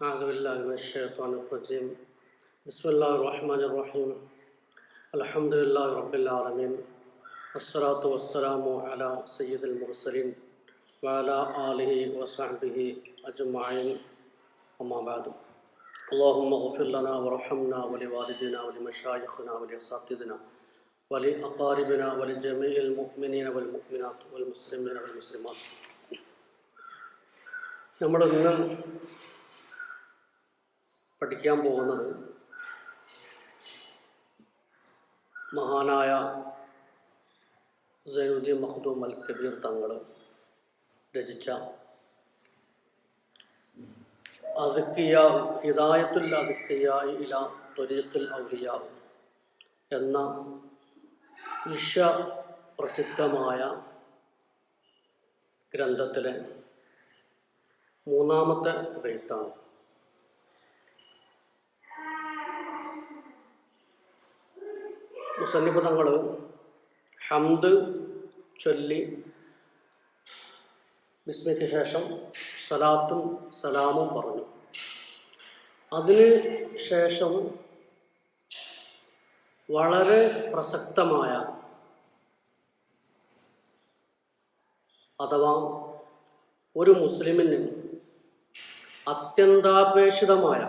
أعوذ بالله من الشيطان الرجيم. بسم الله الرحمن الرحيم. الحمد لله رب العالمين. والصلاة والسلام على سيد المرسلين وعلى آله وصحبه أجمعين. أما بعد. اللهم اغفر لنا وارحمنا ولوالدينا ولمشايخنا ولأساتذتنا ولأقاربنا ولجميع المؤمنين والمؤمنات والمسلمين والمسلمات. നമ്മൾ ഇന്ന് പഠിക്കാൻ പോകുന്നത് മഹാനായ സൈനുദ്ദീൻ മഖ്ദൂം അൽ കബീർ തങ്ങൾ രചിച്ച അദ്കിയാ ഹിദായത്തുൽ അദ്കിയാ ഇലാ ത്വരീഖുൽ ഔലിയാ എന്ന വിശ്വപ്രസിദ്ധമായ ഗ്രന്ഥത്തിലെ മൂന്നാമത്തെ ബൈത്താണ്. മുസന്നിഫ് തങ്ങൾ ഹംദ് ചൊല്ലി ബിസ്മിക്ക് ശേഷം സലാത്തും സലാമും പറഞ്ഞു. അതിന് ശേഷം വളരെ പ്രസക്തമായ അഥവാ ഒരു മുസ്ലിമിന് അത്യന്താപേക്ഷിതമായ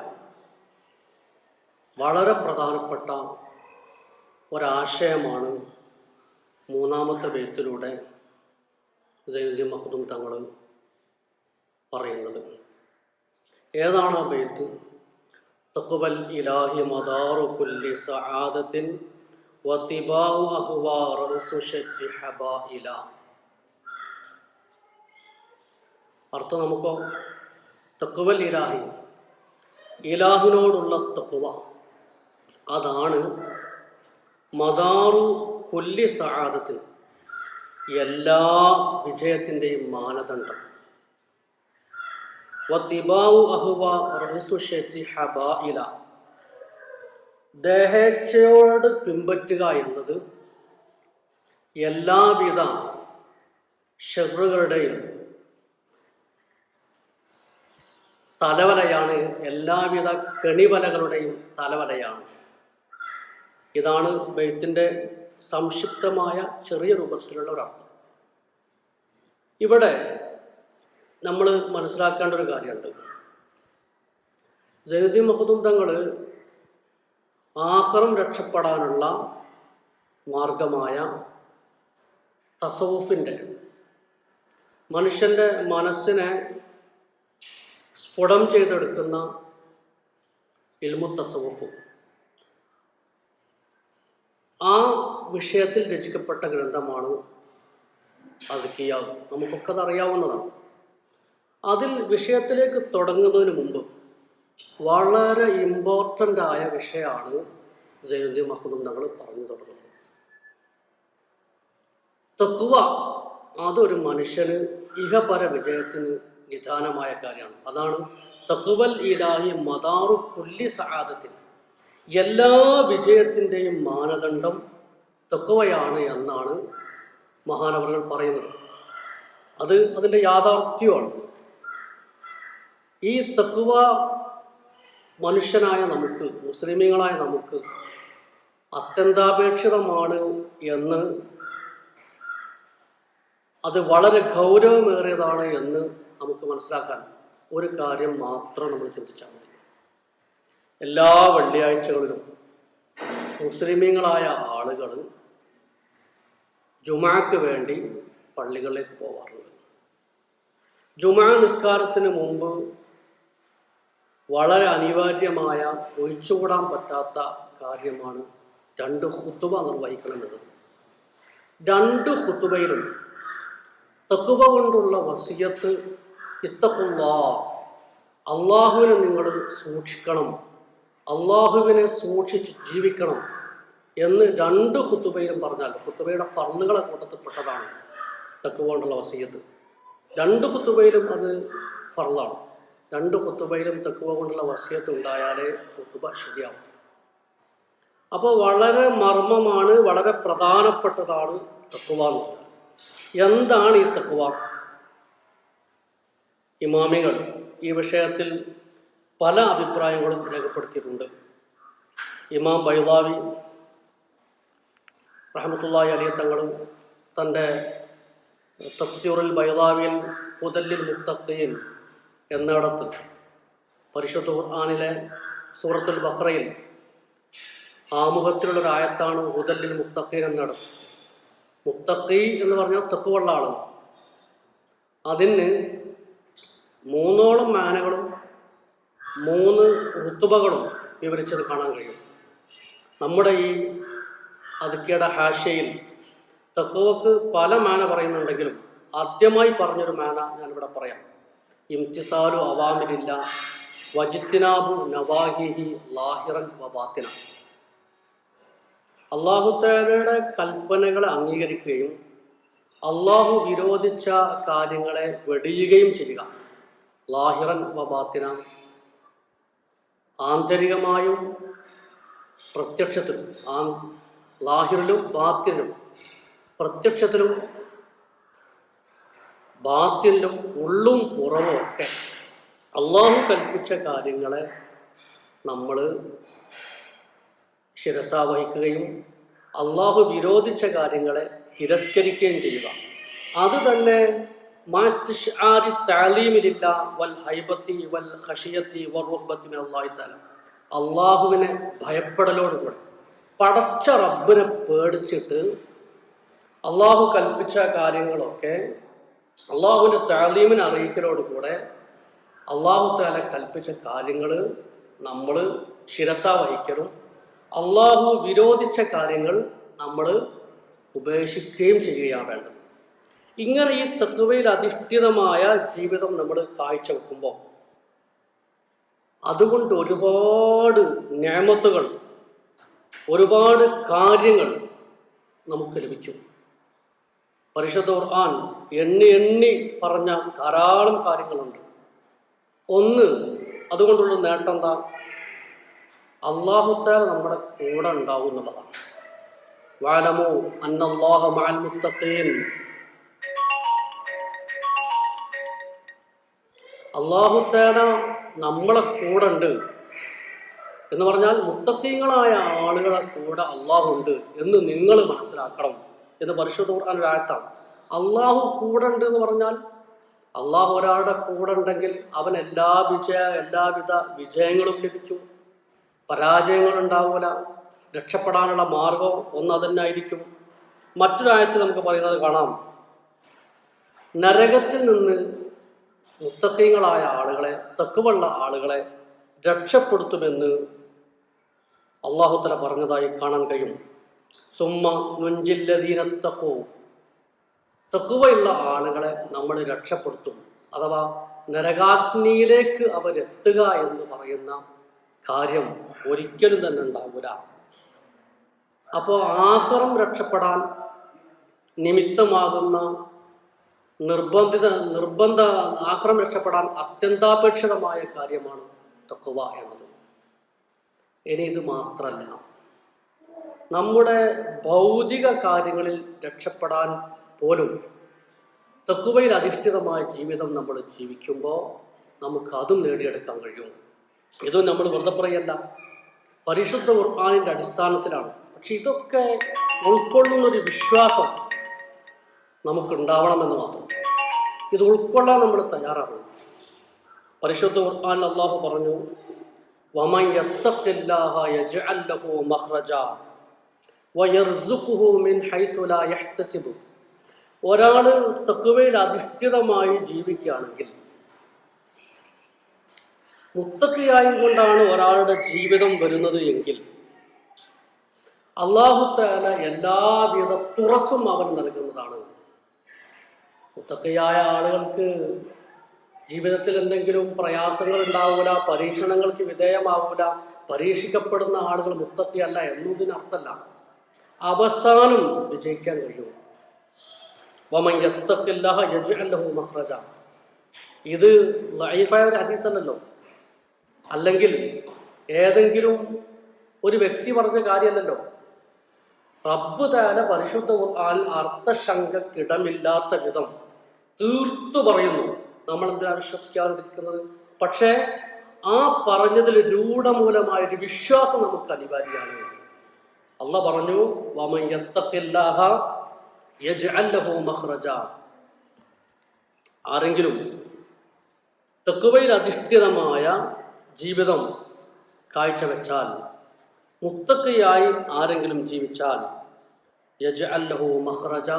വളരെ പ്രധാനപ്പെട്ട ഒരാശയമാണ് മൂന്നാമത്തെ ബൈത്തിലൂടെ സൈനുദ്ദീൻ മഖ്ദൂം തങ്ങൾ പറയുന്നത്. ഏതാണ് ആ ബൈത്ത്? തഖ്വൽ ഇലാഹി മദാറു കുല്ലി സആദത്തിൻ വതിബാഉ അഹ്വാ റഅസു ശജ്ജി ഹബായില. അർത്ഥം നമുക്കോ, തഖ്വൽ ഇലാഹി, ഇലാഹിനോടുള്ള തഖ്വ, അതാണ് മദാറു കുല്ലി സആദത്തിൻ, എല്ലാ വിജയത്തിൻ്റെയും മാനദണ്ഡം. വതിബാഉ അഹ്വാ റഅസു ശജ്ജി ഹബായില, ദേഹേച്ഛയോട് പിൻപറ്റുക എന്നത് എല്ലാവിധ ഷർറുകളുടെയും തലവലയാണ്, എല്ലാവിധ കെണിവലകളുടെയും തലവലയാണ്. ഇതാണ് ബൈത്തിൻ്റെ സംക്ഷിപ്തമായ ചെറിയ രൂപത്തിലുള്ള ഒരർത്ഥം. ഇവിടെ നമ്മൾ മനസ്സിലാക്കേണ്ട ഒരു കാര്യമുണ്ട്. സൈനുദ്ദീൻ മഖ്ദൂം തങ്ങൾ ആഖിറം രക്ഷപ്പെടാനുള്ള മാർഗമായ തസവുഫിൻ്റെ, മനുഷ്യൻ്റെ മനസ്സിനെ സ്ഫുടം ചെയ്തെടുക്കുന്ന ഇൽമു തസവുഫ്, ആ വിഷയത്തിൽ രചിക്കപ്പെട്ട ഗ്രന്ഥമാണ് അദ്കിയാ. നമുക്കൊക്കെ അത് അറിയാവുന്നതാണ്. അതിൽ വിഷയത്തിലേക്ക് തുടങ്ങുന്നതിന് മുമ്പ് വളരെ ഇമ്പോർട്ടൻ്റ് ആയ വിഷയമാണ് സൈനുദ്ദീൻ മഖ്ദൂം തങ്ങൾ പറഞ്ഞു തുടങ്ങുന്നത്. തഖ്വ അതൊരു മനുഷ്യന് ഇഹപര വിജയത്തിന് നിദാനമായ കാര്യമാണ്. അതാണ് തഖ്വൽ ഇലാഹി മദാറു കുല്ലി സആദത്തിൻ, എല്ലാ വിജയത്തിൻ്റെയും മാനദണ്ഡം തഖ്വയാണ് എന്നാണ് മഹാനവറുകൾ പറയുന്നത്. അതിൻ്റെ യാഥാർത്ഥ്യമാണ്. ഈ തഖ്വ മനുഷ്യനായ നമുക്ക്, മുസ്ലിമീങ്ങളായ നമുക്ക് അത്യന്താപേക്ഷിതമാണ് എന്ന്, അത് വളരെ ഗൗരവമേറിയതാണ് എന്ന് നമുക്ക് മനസ്സിലാക്കാൻ ഒരു കാര്യം മാത്രം നമ്മൾ ചിന്തിച്ചാൽ മതി. എല്ലാ വെള്ളിയാഴ്ചകളിലും മുസ്ലിമീങ്ങളായ ആളുകൾ ജുമാക്ക് വേണ്ടി പള്ളികളിലേക്ക് പോകാറുണ്ട്. ജുമാ നിസ്കാരത്തിന് മുമ്പ് വളരെ അനിവാര്യമായ, ഒഴിച്ചുകൂടാൻ പറ്റാത്ത കാര്യമാണ് 2 ഖുതുബ നിർവഹിക്കണമെന്നത്. 2 ഖുതുബയിലും തഖ്വ കൊണ്ടുള്ള വസിയത്ത്, ഇത്തഖുല്ലാഹ്, അള്ളാഹുവിനെ നിങ്ങൾ സൂക്ഷിക്കണം, അള്ളാഹുവിനെ സൂക്ഷിച്ച് ജീവിക്കണം എന്ന് 2 ഖുതുബയിലും പറഞ്ഞാൽ, ഖുതുബയുടെ ഫർളുകളെ കൂട്ടത്തിൽപ്പെട്ടതാണ് തഖ്വ കൊണ്ടുള്ള വസിയത്ത്. 2 ഖുതുബയിലും അത് ഫർളാണ്. 2 ഖുതുബയിലും തഖ്വ കൊണ്ടുള്ള വസിയത്ത് ഉണ്ടായാലേ ഖുതുബ ശരിയാവും. അപ്പോൾ വളരെ മർമ്മമാണ്, വളരെ പ്രധാനപ്പെട്ടതാണ് തഖ്വ എന്നുള്ളത്. എന്താണ് ഈ തഖ്വ? ഇമാമികൾ ഈ വിഷയത്തിൽ പല അഭിപ്രായങ്ങളും രേഖപ്പെടുത്തിയിട്ടുണ്ട്. ഇമാം ബൈളാവി റഹ്മത്തുള്ളാഹി അലൈഹി തങ്ങൾ തൻ്റെ തഫ്സീറുൽ ബൈളാവിയിൽ ഹുദല്ലിൽ മുത്തഖീൻ എന്നിടത്ത് പരിശുദ്ധ ഖുർആനിലെ സൂറത്തുൽ ബഖറയിൽ ആമുഖത്തിലുള്ളൊരു ആയത്താണ് ഹുദല്ലിൽ മുത്തഖീൻ എന്നിടത്ത്. മുത്തഖി എന്ന് പറഞ്ഞാൽ തഖ്വയുള്ള ആൾ. അതിന് 3 മാനകളും 3 ഋതുബകളും വിവരിച്ചത് കാണാൻ കഴിയും. നമ്മുടെ ഈ അദ്കിയുടെ ഹാഷ്യയിൽ തഖ്വക്ക് പല മാന പറയുന്നുണ്ടെങ്കിലും ആദ്യമായി പറഞ്ഞൊരു മാന ഞാനിവിടെ പറയാം. ഇംതിസാലു അവാമിരില്ല വജിത്തിനാബു നവാഹിഹി ലാഹിറൻ വബാത്തിന. അല്ലാഹു തആലയുടെ കൽപ്പനകളെ അംഗീകരിക്കുകയും അള്ളാഹു വിരോധിച്ച കാര്യങ്ങളെ വെടിയുകയും ചെയ്യുക. ലാഹിറൻ വബാത്തിന, ആന്തരികമായും പ്രത്യക്ഷത്തിലും. ലാഹിറിലും ബാത്തിനും, പ്രത്യക്ഷത്തിലും ബാത്തിലും, ഉള്ളും പുറവും ഒക്കെ അള്ളാഹു കൽപ്പിച്ച കാര്യങ്ങളെ നമ്മൾ ശിരസാവഹിക്കുകയും അള്ളാഹു വിരോധിച്ച കാര്യങ്ങളെ തിരസ്കരിക്കുകയും ചെയ്യുക. അത് തന്നെ മാസ്തിഷ്ആരി തഅലീമിലില്ല വൽ ഹൈബത്തി വൽ ഖശിയത്തി വറുഹ്ബത്തി മിനല്ലാഹി തആല. അള്ളാഹുവിനെ ഭയപ്പെടലോടുകൂടെ, പടച്ച റബ്ബിനെ പേടിച്ചിട്ട് അള്ളാഹു കൽപ്പിച്ച കാര്യങ്ങളൊക്കെ അള്ളാഹുവിൻ്റെ തഅലീമിനെ അറിയിക്കലോടുകൂടെ അള്ളാഹു തആല കൽപ്പിച്ച കാര്യങ്ങൾ നമ്മൾ ശിരസാ വഹിക്കലും അള്ളാഹു വിരോധിച്ച കാര്യങ്ങൾ നമ്മൾ ഉപേക്ഷിക്കുകയും ചെയ്യുകയാണ് വേണ്ടത്. ഇങ്ങനെ ഈ തഖ്വയിൽ അധിഷ്ഠിതമായ ജീവിതം നമ്മൾ കാഴ്ചവെക്കുമ്പോൾ അതുകൊണ്ട് ഒരുപാട് നിഅമത്തുകൾ, ഒരുപാട് കാര്യങ്ങൾ നമുക്ക് ലഭിച്ചു. പരിശുദ്ധ ഖുർആൻ എണ്ണി പറഞ്ഞ ധാരാളം കാര്യങ്ങളുണ്ട്. ഒന്ന്, അതുകൊണ്ടുള്ള നേട്ടം എന്താ? അല്ലാഹു തആല നമ്മുടെ കൂടെ ഉണ്ടാവും എന്നുള്ളതാണ്. വഅലമു അന്നല്ലാഹ മഅൽ മുത്തഖീൻ. അല്ലാഹു തആല നമ്മളെ കൂടെ ഉണ്ട് എന്ന് പറഞ്ഞാൽ മുത്തഖീങ്ങളായ ആളുകളെ കൂടെ അള്ളാഹു ഉണ്ട് എന്ന് നിങ്ങൾ മനസ്സിലാക്കണം എന്ന് പരിശുദ്ധ ഖുർആൻ ഒരു ആയത്താണ്. അള്ളാഹു കൂടെ ഉണ്ട് എന്ന് പറഞ്ഞാൽ അള്ളാഹു ഒരാളുടെ കൂടെ ഉണ്ടെങ്കിൽ അവൻ എല്ലാവിധ വിജയങ്ങളും ലഭിക്കും, പരാജയങ്ങളുണ്ടാവില്ല. രക്ഷപ്പെടാനുള്ള മാർഗം ഒന്ന് അതന്നായിരിക്കും. മറ്റൊരായത്തിൽ നമുക്ക് പറയുന്നത് കാണാം, നരകത്തിൽ നിന്ന് മുത്തഖീങ്ങളായ ആളുകളെ, തഖ്വയുള്ള ആളുകളെ രക്ഷപ്പെടുത്തുമെന്ന് അല്ലാഹു തആല പറഞ്ഞതായി കാണാൻ കഴിയും. സുമ്മ നുൻജില്ലദീന തഖൂ. തഖ്വയുള്ള ആളുകളെ നമ്മൾ രക്ഷപ്പെടുത്തും, അഥവാ നരകാഗ്നിയിലേക്ക് അവരെത്തുക എന്ന് പറയുന്ന കാര്യം ഒരിക്കലും തന്നെ ഉണ്ടാവില്ല. അപ്പോൾ ആഖിറം രക്ഷപ്പെടാൻ നിമിത്തമാകുന്ന നിർബന്ധ ആഖിറം രക്ഷപ്പെടാൻ അത്യന്താപേക്ഷിതമായ കാര്യമാണ് തഖ്വ എന്നത്. ഇനി ഇത് മാത്രമല്ല, നമ്മുടെ ഭൗതിക കാര്യങ്ങളിൽ രക്ഷപ്പെടാൻ പോലും തഖ്വയിൽ അധിഷ്ഠിതമായ ജീവിതം നമ്മൾ ജീവിക്കുമ്പോൾ നമുക്ക് അതും നേടിയെടുക്കാൻ കഴിയും. ഇതും നമ്മൾ വെറുതെ പറയല്ല, പരിശുദ്ധ ഖുർആനിൻ്റെ അടിസ്ഥാനത്തിലാണ്. പക്ഷെ ഇതൊക്കെ ഉൾക്കൊള്ളുന്നൊരു വിശ്വാസം നമുക്കുണ്ടാവണമെന്ന് മാത്രം. ഇത് ഉൾക്കൊള്ളാൻ നമ്മൾ തയ്യാറാകണം. പരിശുദ്ധ ഖുർആനിൽ അല്ലാഹു പറഞ്ഞു, വമൻ യത്തഖില്ലാഹ യജ്അൽ ലഹു മഖ്റജ വയർസുഖുഹു മിൻ ഹൈസു ലാ യഹ്തസിബു. ഒരാൾ തഖ്വയിൽ അധിഷ്ഠിതമായി ജീവിക്കുകയാണെങ്കിൽ, മുത്തഖിയായും കൊണ്ടാണ് ഒരാളുടെ ജീവിതം വരുന്നത് എങ്കിൽ അല്ലാഹു തആല എല്ലാവിധ തുറസും അവൻ നൽകുന്നതാണ്. മുത്തഖിയായ ആളുകൾക്ക് ജീവിതത്തിൽ എന്തെങ്കിലും പ്രയാസങ്ങൾ ഉണ്ടാവില്ല, പരീക്ഷണങ്ങൾക്ക് വിധേയമാവില്ല. പരീക്ഷിക്കപ്പെടുന്ന ആളുകൾ മുത്തഖിയല്ല എന്നതിനർത്ഥമല്ല, അവസാനം വിജയിക്കാൻ കഴിയും. വമൻ യത്തഖില്ലാഹ യജ്അൽ ലഹു മഖ്റജ. ഇത് ലഈഫായ ഒരു ഹദീസല്ലല്ലോ, അല്ലെങ്കിൽ ഏതെങ്കിലും ഒരു വ്യക്തി പറഞ്ഞ കാര്യമല്ലല്ലോ. റബ്ബ് തആല പരിശുദ്ധ ഖുർആനിൽ അർത്ഥശങ്കക്കിടമില്ലാത്ത വിധം തീർത്തു പറയുന്നു. നമ്മൾ എന്തിനാണ് വിശ്വസിക്കാതിരിക്കുന്നത്? പക്ഷേ ആ പറഞ്ഞതിൽ രൂഢമൂലമായൊരു വിശ്വാസം നമുക്ക് അനിവാര്യമാണ്. അള്ളാഹ് പറഞ്ഞു, വമൻ യത്തഖില്ലാഹ യജ്അൽ ലഹു മഖ്റജ. ആരെങ്കിലും തഖ്വയിൽ അധിഷ്ഠിതമായ ജീവിതം കാഴ്ചവെച്ചാൽ, മുത്തഖിയായി ആരെങ്കിലും ജീവിച്ചാൽ, യജ്അൽ ലഹു മഖ്റജ,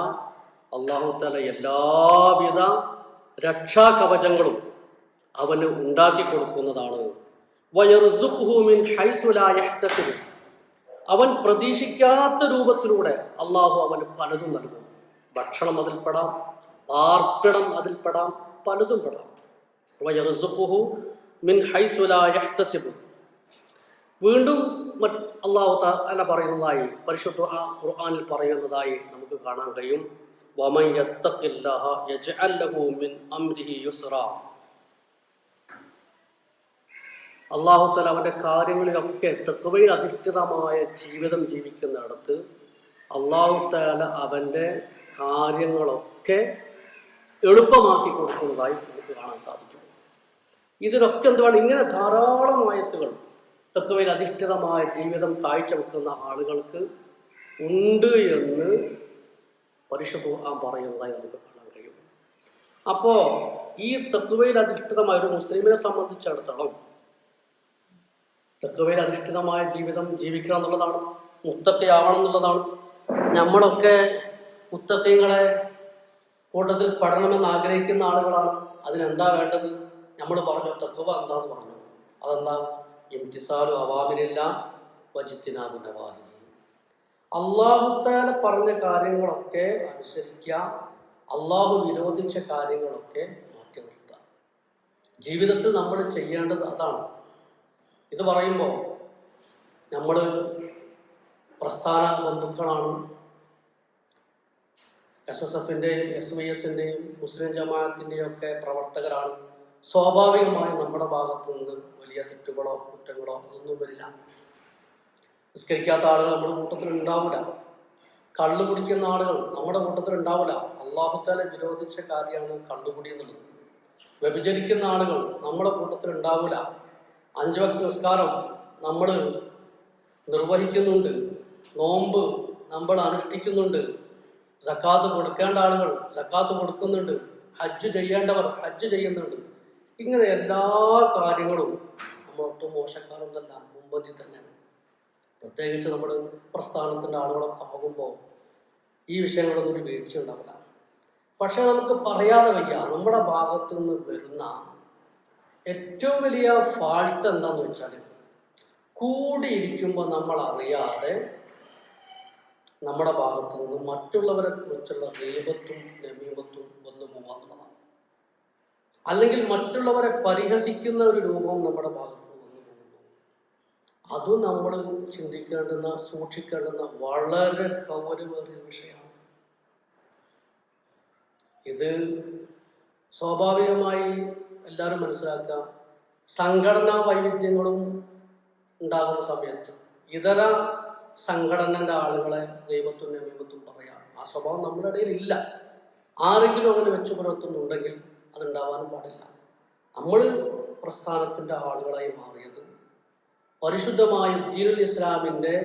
അല്ലാഹു തആല എല്ലാവിധ രക്ഷാകവചങ്ങളും അവന് ഉണ്ടാക്കി കൊടുക്കുന്നതാണ്. വയർസുഖുഹു മിൻ ഹൈസു ലാ യഹ്തസിബ്, അവൻ പ്രതീക്ഷിക്കാത്ത രൂപത്തിലൂടെ അള്ളാഹു അവന് പലതും നൽകും. ഭക്ഷണം അതിൽപ്പെടാം, പാർപ്പിടം അതിൽപ്പെടാം, പലതും പെടാം. വയർസുഖുഹു മിൻ ഹൈസു ലാ യഹ്തസിബ്. വീണ്ടും അള്ളാഹു തആല പറയുന്നതായി, പരിശുദ്ധ ഖുർആനിൽ പറയുന്നതായി നമുക്ക് കാണാൻ കഴിയും, വമൻ യത്തഖില്ലാഹ യജ്അൽ ലഹു മിൻ അംരിഹി യുസ്റാ. അള്ളാഹു തആല അവൻ്റെ കാര്യങ്ങളിലൊക്കെ തഖ്വയിൽ അധിഷ്ഠിതമായ ജീവിതം ജീവിക്കുന്നിടത്ത് അള്ളാഹു തആല അവൻ്റെ കാര്യങ്ങളൊക്കെ എളുപ്പമാക്കി കൊടുക്കുന്നതായി നമുക്ക് കാണാൻ സാധിക്കും. ഇതിനൊക്കെ എന്താണ്, ഇങ്ങനെ ധാരാളം ആയത്തുകൾ തഖ്വയിൽ അധിഷ്ഠിതമായ ജീവിതം കാഴ്ചവെക്കുന്ന ആളുകൾക്ക് ഉണ്ട് എന്ന് പരിശുദ്ധ ഖുർആൻ പറയുന്നതായി നമുക്ക് കാണാൻ കഴിയും. അപ്പോൾ ഈ തഖ്വയിൽ അധിഷ്ഠിതമായ ഒരു മുസ്ലിമിനെ സംബന്ധിച്ചിടത്തോളം തഖ്വയിൽ അധിഷ്ഠിതമായ ജീവിതം ജീവിക്കണം എന്നുള്ളതാണ്, മുത്തഖിയാവണം എന്നുള്ളതാണ്. നമ്മളൊക്കെ മുത്തഖീങ്ങളെ കൂട്ടത്തിൽ പെടണമെന്ന് ആഗ്രഹിക്കുന്ന ആളുകളാണ്. അതിനെന്താ വേണ്ടത്? നമ്മൾ പറഞ്ഞു തഖ്വ എന്താന്ന് പറഞ്ഞു. അതെന്താ? ഇംതിസാലു അവാമിരില്ല വജ്തിനാബു നവാഹി. അല്ലാഹു തആല പറഞ്ഞ കാര്യങ്ങളൊക്കെ അനുസരിക്കുക, അള്ളാഹു വിരോധിച്ച കാര്യങ്ങളൊക്കെ മാറ്റി നിർത്തുക. ജീവിതത്തിൽ നമ്മൾ ചെയ്യേണ്ടത് അതാണ്. ഇത് പറയുമ്പോൾ നമ്മൾ പ്രസ്ഥാന ബന്ധുക്കളാണ്, SSFൻ്റെയും SYSൻ്റെയും മുസ്ലിം ജമാഅത്തിൻ്റെയും ഒക്കെ പ്രവർത്തകരാണ്. സ്വാഭാവികമായി നമ്മുടെ ഭാഗത്തു നിന്ന് വലിയ തെറ്റുകളോ കുറ്റങ്ങളോ അതൊന്നും വരില്ല. നിസ്കരിക്കാത്ത ആളുകൾ നമ്മുടെ കൂട്ടത്തിൽ ഉണ്ടാവില്ല. കള്ളു കുടിക്കുന്ന ആളുകൾ നമ്മുടെ കൂട്ടത്തിൽ ഉണ്ടാവില്ല. അല്ലാഹു തആല വിരോധിച്ച കാര്യമാണ് കള്ളുകുടി എന്നുള്ളത്. വ്യഭിചരിക്കുന്ന ആളുകൾ നമ്മുടെ കൂട്ടത്തിൽ ഉണ്ടാവില്ല. 5 വക്ത് നിസ്കാരം നമ്മൾ നിർവഹിക്കുന്നുണ്ട്, നോമ്പ് നമ്മൾ അനുഷ്ഠിക്കുന്നുണ്ട്, സക്കാത്ത് കൊടുക്കേണ്ട ആളുകൾ സക്കാത്ത് കൊടുക്കുന്നുണ്ട്, ഹജ്ജ് ചെയ്യേണ്ടവർ ഹജ്ജ് ചെയ്യുന്നുണ്ട്. ഇങ്ങനെ എല്ലാ കാര്യങ്ങളും നമ്മളൊട്ടും മോശക്കാരൊന്നല്ല, മുമ്പതി തന്നെ. പ്രത്യേകിച്ച് നമ്മൾ പ്രസ്ഥാനത്തിൻ്റെ ആളുകളൊക്കെ ആകുമ്പോൾ ഈ വിഷയങ്ങളൊന്നും ഒരു വീഴ്ച ഉണ്ടാവില്ല. പക്ഷേ നമുക്ക് പറയാതെ വയ്യ, നമ്മുടെ ഭാഗത്തു നിന്ന് വരുന്ന ഏറ്റവും വലിയ ഫാൾട്ട് എന്താണെന്ന് വെച്ചാൽ, കൂടിയിരിക്കുമ്പോൾ നമ്മൾ അറിയാതെ നമ്മുടെ ഭാഗത്തു നിന്ന് മറ്റുള്ളവരെ കുറിച്ചുള്ള ഗീബത്തും നമീമത്തും വന്നു പോകാന്നുള്ളതാണ്. അല്ലെങ്കിൽ മറ്റുള്ളവരെ പരിഹസിക്കുന്ന ഒരു രൂപം നമ്മുടെ ഭാഗത്തു നിന്ന് വന്നു പോകുന്നു. അതും നമ്മൾ ചിന്തിക്കേണ്ടുന്ന സൂക്ഷിക്കേണ്ടുന്ന വളരെ ഗൗരവമേറിയ വിഷയമാണ്. ഇത് സ്വാഭാവികമായി എല്ലാവരും മനസ്സിലാക്കുക. സംഘടനാ വൈവിധ്യങ്ങളും ഉണ്ടാകുന്ന സമയത്ത് ഇതര സംഘടനയുടെ ആളുകളെ ദൈവത്തും നമീമത്തും പറയാം. ആ സ്വഭാവം നമ്മുടെ ഇടയിൽ ഇല്ല. ആരെങ്കിലും അങ്ങനെ വെച്ചു പുലർത്തുന്നുണ്ടെങ്കിൽ അതുണ്ടാവാനും പാടില്ല. നമ്മൾ പ്രസ്ഥാനത്തിൻ്റെ ആളുകളായി മാറിയത് പരിശുദ്ധമായ ദീനുൽ ഇസ്ലാമിൻ്റെ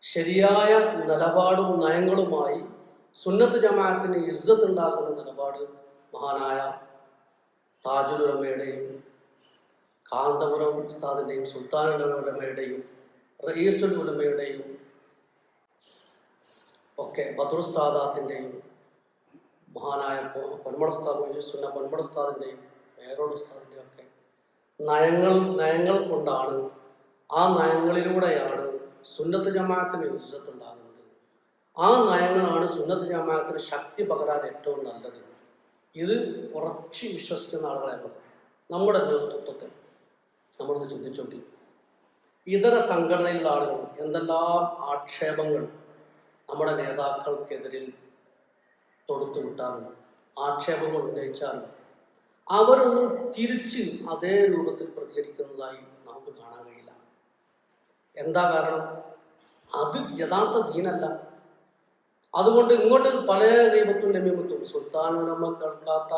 ശരിയായ നിലപാടും നയങ്ങളുമായി സുന്നത്ത് ജമാഅത്തിന് ഇസ്സത്ത് ഉണ്ടാകുന്ന നിലപാട് മഹാനായ താജുൽ ഉലമയുടെയും കാന്തപുരം ഉസ്താദിൻ്റെയും സുൽത്താനുൽ ഉലമയുടെയും റഈസുൽ ഉലമയുടെയും ഒക്കെ ബദ്റുസ് സാദാത്തിൻ്റെയും മഹാനായ പൊന്മുള ഉസ്താദിൻ്റെയും പേരോട് ഉസ്താദിൻ്റെയും ഒക്കെ നയങ്ങൾ കൊണ്ടാണ്, ആ നയങ്ങളിലൂടെയാണ് സുന്നത്ത് ജമാഅത്തിന് ഇസ്സത്ത് ഉണ്ടാകുന്നത്. ആ നയങ്ങളാണ് സുന്നത്ത് ജമാഅത്തിന് ശക്തി പകരാൻ ഏറ്റവും നല്ലത്. ഇത് ഉറച്ചു വിശ്വസിക്കുന്ന ആളുകളാണ് നമ്മുടെ നേതൃത്വത്തെ. നമ്മളൊന്ന് ചിന്തിച്ചു നോക്കി, ഇതര സംഘടനയിലുള്ള ആളുകൾ എന്തെല്ലാം ആക്ഷേപങ്ങൾ നമ്മുടെ നേതാക്കൾക്കെതിരിൽ തൊടുത്തുവിട്ടാലും ആക്ഷേപങ്ങൾ ഉന്നയിച്ചാലും അവരൊന്നും തിരിച്ച് അതേ രൂപത്തിൽ പ്രതികരിക്കുന്നതായി നമുക്ക് കാണാൻ കഴിയില്ല. എന്താ കാരണം? അത് യഥാർത്ഥ ദീനല്ല. അതുകൊണ്ട് ഇങ്ങോട്ട് പല ദൈവത്തും നമീമത്തും സുൽത്താനുലമ കേൾക്കാത്ത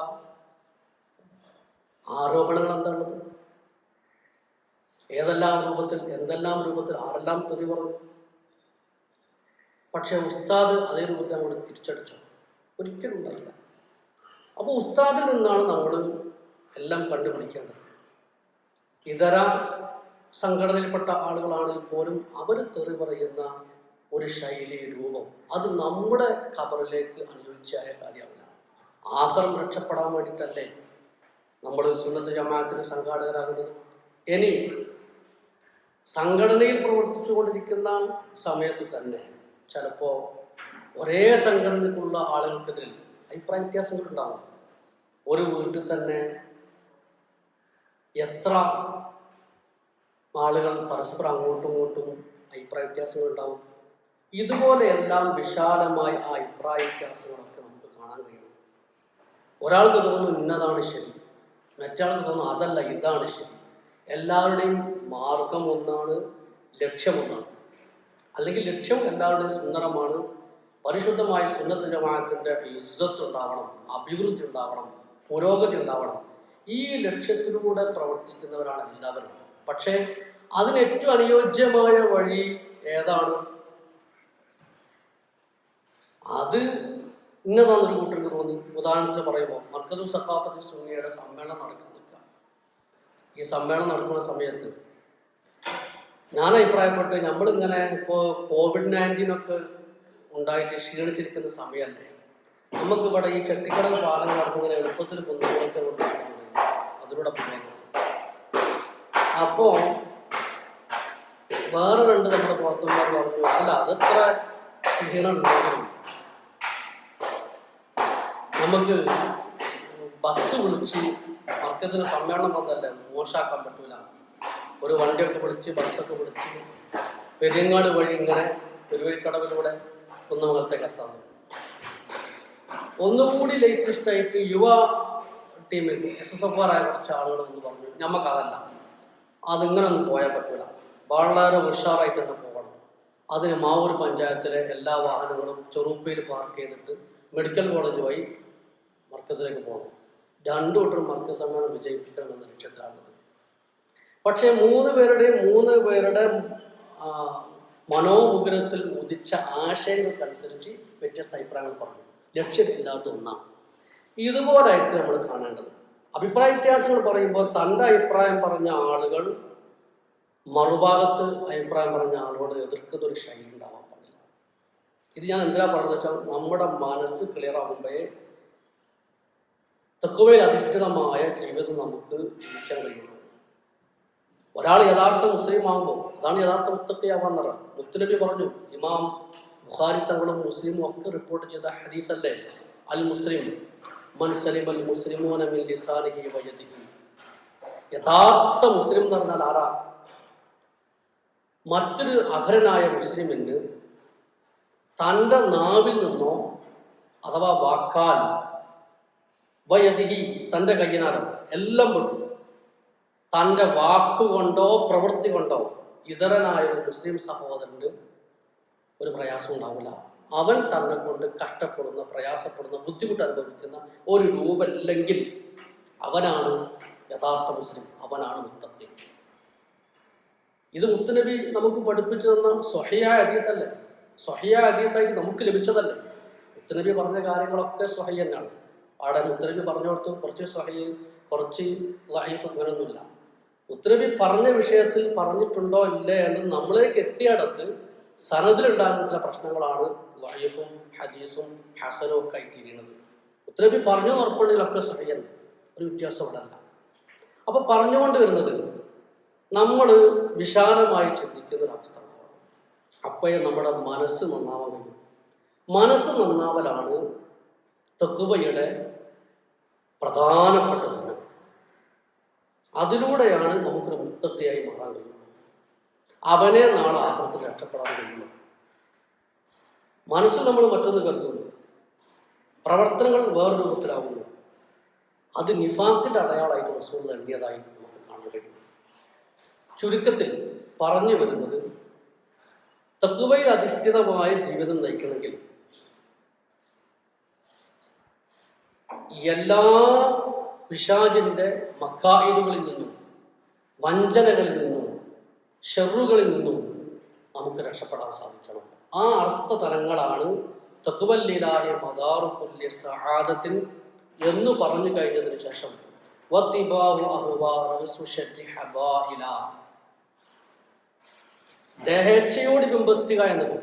ആരോപണങ്ങൾ എന്താണുള്ളത്? ഏതെല്ലാം രൂപത്തിൽ, എന്തെല്ലാം രൂപത്തിൽ, ആരെല്ലാം തെറി പറഞ്ഞു. പക്ഷെ ഉസ്താദ് അതേ രൂപത്തിൽ അങ്ങോട്ട് തിരിച്ചടിച്ചു? ഒരിക്കലും ഉണ്ടായില്ല. അപ്പോൾ ഉസ്താദിൽ നിന്നാണ് നമ്മൾ എല്ലാം കണ്ടുപിടിക്കേണ്ടത്. ഇതര സംഘടനയിൽപ്പെട്ട ആളുകളാണെങ്കിൽ പോലും അവർ തെറി പറയുന്ന ഒരു ശൈലി, രൂപം, അത് നമ്മുടെ ഖബറിലേക്ക് അനുയോജ്യമായ കാര്യമാവില്ല. ആഖിറം രക്ഷപ്പെടാൻ വേണ്ടിയിട്ടല്ലേ നമ്മൾ സുന്നത്ത് ജമാഅത്തിന്റെ സംഘാടകരാകുന്നത്. ഇനി സംഘടനയിൽ പ്രവർത്തിച്ചു കൊണ്ടിരിക്കുന്ന സമയത്ത് തന്നെ ചിലപ്പോൾ ഒരേ സംഘടനയ്ക്കുള്ള ആളുകൾക്കെതിരെ അഭിപ്രായ വ്യത്യാസങ്ങൾ ഉണ്ടാവും. ഒരു വീട്ടിൽ തന്നെ എത്ര ആളുകൾ പരസ്പരം അങ്ങോട്ടും ഇങ്ങോട്ടും അഭിപ്രായ വ്യത്യാസങ്ങൾ ഉണ്ടാവും. ഇതുപോലെയെല്ലാം വിശാലമായി ആ അഭിപ്രായ വ്യത്യാസങ്ങളൊക്കെ നമുക്ക് കാണാൻ കഴിയും. ഒരാൾക്ക് തോന്നുന്നു ഇന്നതാണ് ശരി, മറ്റാൾക്ക് തോന്നുന്നു അതല്ല ഇതാണ് ശരി. എല്ലാവരുടെയും മാർഗം ഒന്നാണ്, ലക്ഷ്യം ഒന്നാണ്. അല്ലെങ്കിൽ ലക്ഷ്യം എല്ലാവരുടെയും സുന്ദരമാണ്. പരിശുദ്ധമായ സുന്നത്ത് ജമാഅത്തിന്റെ ഇസ്സത്ത് ഉണ്ടാവണം, അഭിവൃദ്ധി ഉണ്ടാവണം, പുരോഗതി ഉണ്ടാവണം. ഈ ലക്ഷ്യത്തിലൂടെ പ്രവർത്തിക്കുന്നവരാണ് എല്ലാവരും. പക്ഷേ അതിന് ഏറ്റവും അനുയോജ്യമായ വഴി ഏതാണ്? അത് ഇന്നതാണെന്നൊരു കൂട്ടർക്ക് തോന്നി. ഉദാഹരണത്തിന് പറയുമ്പോൾ മർക്കസുൽ സഖാഫത്തി സുന്നിയുടെ സമ്മേളനം നടക്കാൻ നിൽക്കുക. ഈ സമ്മേളനം നടക്കുന്ന സമയത്ത് ഞാൻ അഭിപ്രായപ്പെട്ട്, നമ്മളിങ്ങനെ ഇപ്പോൾ COVID-19 ഉണ്ടായിട്ട് ക്ഷീണിച്ചിരിക്കുന്ന സമയമല്ലേ, നമുക്കിവിടെ ഈ ചെട്ടിക്കടവ് പാലം നടന്നിങ്ങനെ എളുപ്പത്തിൽ കുന്നുകളൊക്കെ അതിലൂടെ പോകുന്നു. അപ്പോൾ വേറെ രണ്ട് നമ്മുടെ പുറത്തുമാർ പറഞ്ഞു, അല്ല അതത്ര ക്ഷീണം ഉണ്ടെങ്കിലും നമുക്ക് ബസ് വിളിച്ച് മർക്കസിന് സമ്മേളനം വന്നല്ലേ മോശമാക്കാൻ പറ്റൂല, ഒരു വണ്ടിയൊക്കെ വിളിച്ച് ബസ്സൊക്കെ വിളിച്ച് പെരിയങ്ങാട് വഴി ഇങ്ങനെ പെരുവരിക്കടവിലൂടെ കുന്നമംഗലത്തേക്ക് എത്താൻ. ഒന്നുകൂടി ലേറ്റസ്റ്റ് ആയിട്ട് യുവ ടീമിൽ SSF ആയ കുറച്ച് ആളുകൾ എന്ന് പറഞ്ഞു, നമുക്കതല്ല, അതിങ്ങനെ ഒന്നും പോയാൽ പറ്റൂല, വളരെ ഉഷാറായിട്ട് തന്നെ പോകണം. അതിന് മാവൂർ പഞ്ചായത്തിലെ എല്ലാ വാഹനങ്ങളും ചെറുപ്പയിൽ പാർക്ക് ചെയ്തിട്ട് മെഡിക്കൽ കോളേജ് വഴി മർക്കസിലേക്ക് പോകണം. രണ്ടു കൂട്ടരും മർക്കസ് സമ്മേളനം വിജയിപ്പിക്കണമെന്ന ലക്ഷ്യത്തിലാണത്. പക്ഷേ മൂന്ന് പേരുടെ മനോമുഖരത്തിൽ ഉദിച്ച ആശയങ്ങൾക്കനുസരിച്ച് വ്യത്യസ്ത അഭിപ്രായങ്ങൾ പറഞ്ഞു. ലക്ഷ്യം എല്ലാവർക്കും ഒന്നാണ്. ഇതുപോലായിട്ട് നമ്മൾ കാണേണ്ടത്. അഭിപ്രായ വ്യത്യാസങ്ങൾ പറയുമ്പോൾ തൻ്റെ അഭിപ്രായം പറഞ്ഞ ആളുകൾ മറുഭാഗത്ത് അഭിപ്രായം പറഞ്ഞ ആളോട് എതിർക്കുന്ന ഒരു ശൈലി ഉണ്ടാവാൻ പാടില്ല. ഇത് ഞാൻ എന്തിനാ പറഞ്ഞതെന്ന് വെച്ചാൽ, നമ്മുടെ മനസ്സ് ക്ലിയർ ആകുമ്പോഴേ തഖ്വയിൽ അധിഷ്ഠിതമായ ജീവിതം നമുക്ക് ജീവിക്കാൻ കഴിയുള്ളൂ. ഒരാൾ യഥാർത്ഥ മുസ്ലിം ആകുമ്പോൾ അതാണ് യഥാർത്ഥ മുത്തഖിയാവാൻ നിറം. മുത്തുനബി പറഞ്ഞു, ഇമാം ബുഖാരി തങ്ങളും മുസ്ലിമും ഒക്കെ റിപ്പോർട്ട് ചെയ്ത ഹദീസല്ലേ, അൽ മുസ്ലിം മൻ സലിമ അൽ മുസ്ലിമൂന മിൻ ലിസാനിഹി വയദിഹി. യഥാർത്ഥ മുസ്ലിം എന്ന് പറഞ്ഞാൽ ആരാ? മറ്റൊരു അപരനായ മുസ്ലിമിന് തൻ്റെ നാവിൽ നിന്നോ അഥവാ വാക്കാൽ, വയദിഹി തൻ്റെ കയ്യിനാലോ, എല്ലാം വിട്ടു തൻ്റെ വാക്കുകൊണ്ടോ പ്രവൃത്തി കൊണ്ടോ ഇതരനായൊരു മുസ്ലിം സഹോദരന് ഒരു പ്രയാസം ഉണ്ടാവില്ല. അവൻ തന്നെ കൊണ്ട് കഷ്ടപ്പെടുന്ന, പ്രയാസപ്പെടുന്ന, ബുദ്ധിമുട്ട് അനുഭവിക്കുന്ന ഒരു രൂപമില്ലെങ്കിൽ അവനാണ് യഥാർത്ഥ മുസ്ലിം, അവനാണ് മുത്തഖി. ഇത് മുത്തുനബി നമുക്ക് പഠിപ്പിച്ചു തന്ന സ്വഹീഹായ ഹദീസല്ലേ, സ്വഹീഹായ ഹദീസായിട്ട് നമുക്ക് ലഭിച്ചതല്ലേ. മുത്തുനബി പറഞ്ഞ കാര്യങ്ങളൊക്കെ സ്വഹീഹ് തന്നെയാണ്. അവിടെ മുത്തുനബി പറഞ്ഞു കൊടുത്തു കുറച്ച് സ്വഹീഹ്, കുറച്ച് ലഈഫ്, അങ്ങനെയൊന്നുമില്ല. മുത്തുനബി പറഞ്ഞ വിഷയത്തിൽ പറഞ്ഞിട്ടുണ്ടോ ഇല്ലേ എന്ന് നമ്മളിലേക്ക് എത്തിയിടത്ത് സനദിലുണ്ടാകുന്ന ചില പ്രശ്നങ്ങളാണ് ലഈഫും ഹദീസും ഹസനും ഒക്കെ ആയി തിരിയുന്നത്. മുത്തുനബി പറഞ്ഞു ഉറപ്പുണ്ടെങ്കിലൊക്കെ സ്വഹീഹ്, ഒരു വ്യത്യാസം അവിടെ അല്ല. അപ്പൊ പറഞ്ഞുകൊണ്ട് വരുന്നത് നമ്മൾ വിശാലമായി ചിന്തിക്കുന്ന ഒരവസ്ഥ ഉണ്ടാവണം. അപ്പോഴേ നമ്മുടെ മനസ്സ് നന്നാവാൻ കഴിയും. മനസ്സ് നന്നാവലാണ് തഖ്വയുടെ പ്രധാനപ്പെട്ട ഗുണം. അതിലൂടെയാണ് നമുക്കൊരു മുത്തഖിയായി മാറാൻ കഴിയുന്നത്. അവനെ നാളെ ആഖിറത്തിൽ രക്ഷപ്പെടാൻ കഴിയുന്നു. മനസ്സിൽ നമ്മൾ മറ്റൊന്ന് കരുതുന്നു, പ്രവർത്തനങ്ങൾ വേറെ രൂപത്തിലാവുന്നു. അത് നിഫാഖിന്റെ അടയാളമായിട്ട് റസൂൽ നൽകിയതായി നമുക്ക് കാണാൻ കഴിയും. ചുരുക്കത്തിൽ പറഞ്ഞു വരുന്നത്, തഖ്വയിൽ അധിഷ്ഠിതമായ ജീവിതം നയിക്കണമെങ്കിൽ എല്ലാ പിശാചിന്റെ മക്കായിദുകളിൽ നിന്നും, വഞ്ചനകളിൽ നിന്നും ഷെറുകളിൽ നിന്നും നമുക്ക് രക്ഷപ്പെടാൻ സാധിക്കണം. ആ അർത്ഥതലങ്ങളാണ് തഖ്വല്ലിലാഹി മദാറു കുല്ലി സആദത്തിൻ എന്ന് പറഞ്ഞു കഴിഞ്ഞതിന് ശേഷം വത്തിബാഉ അഹ്വാ റഅസു ശദ്ദി ഹബാഇല, ദേഹേച്ഛയോട് ബിംബത്തുക എന്നത്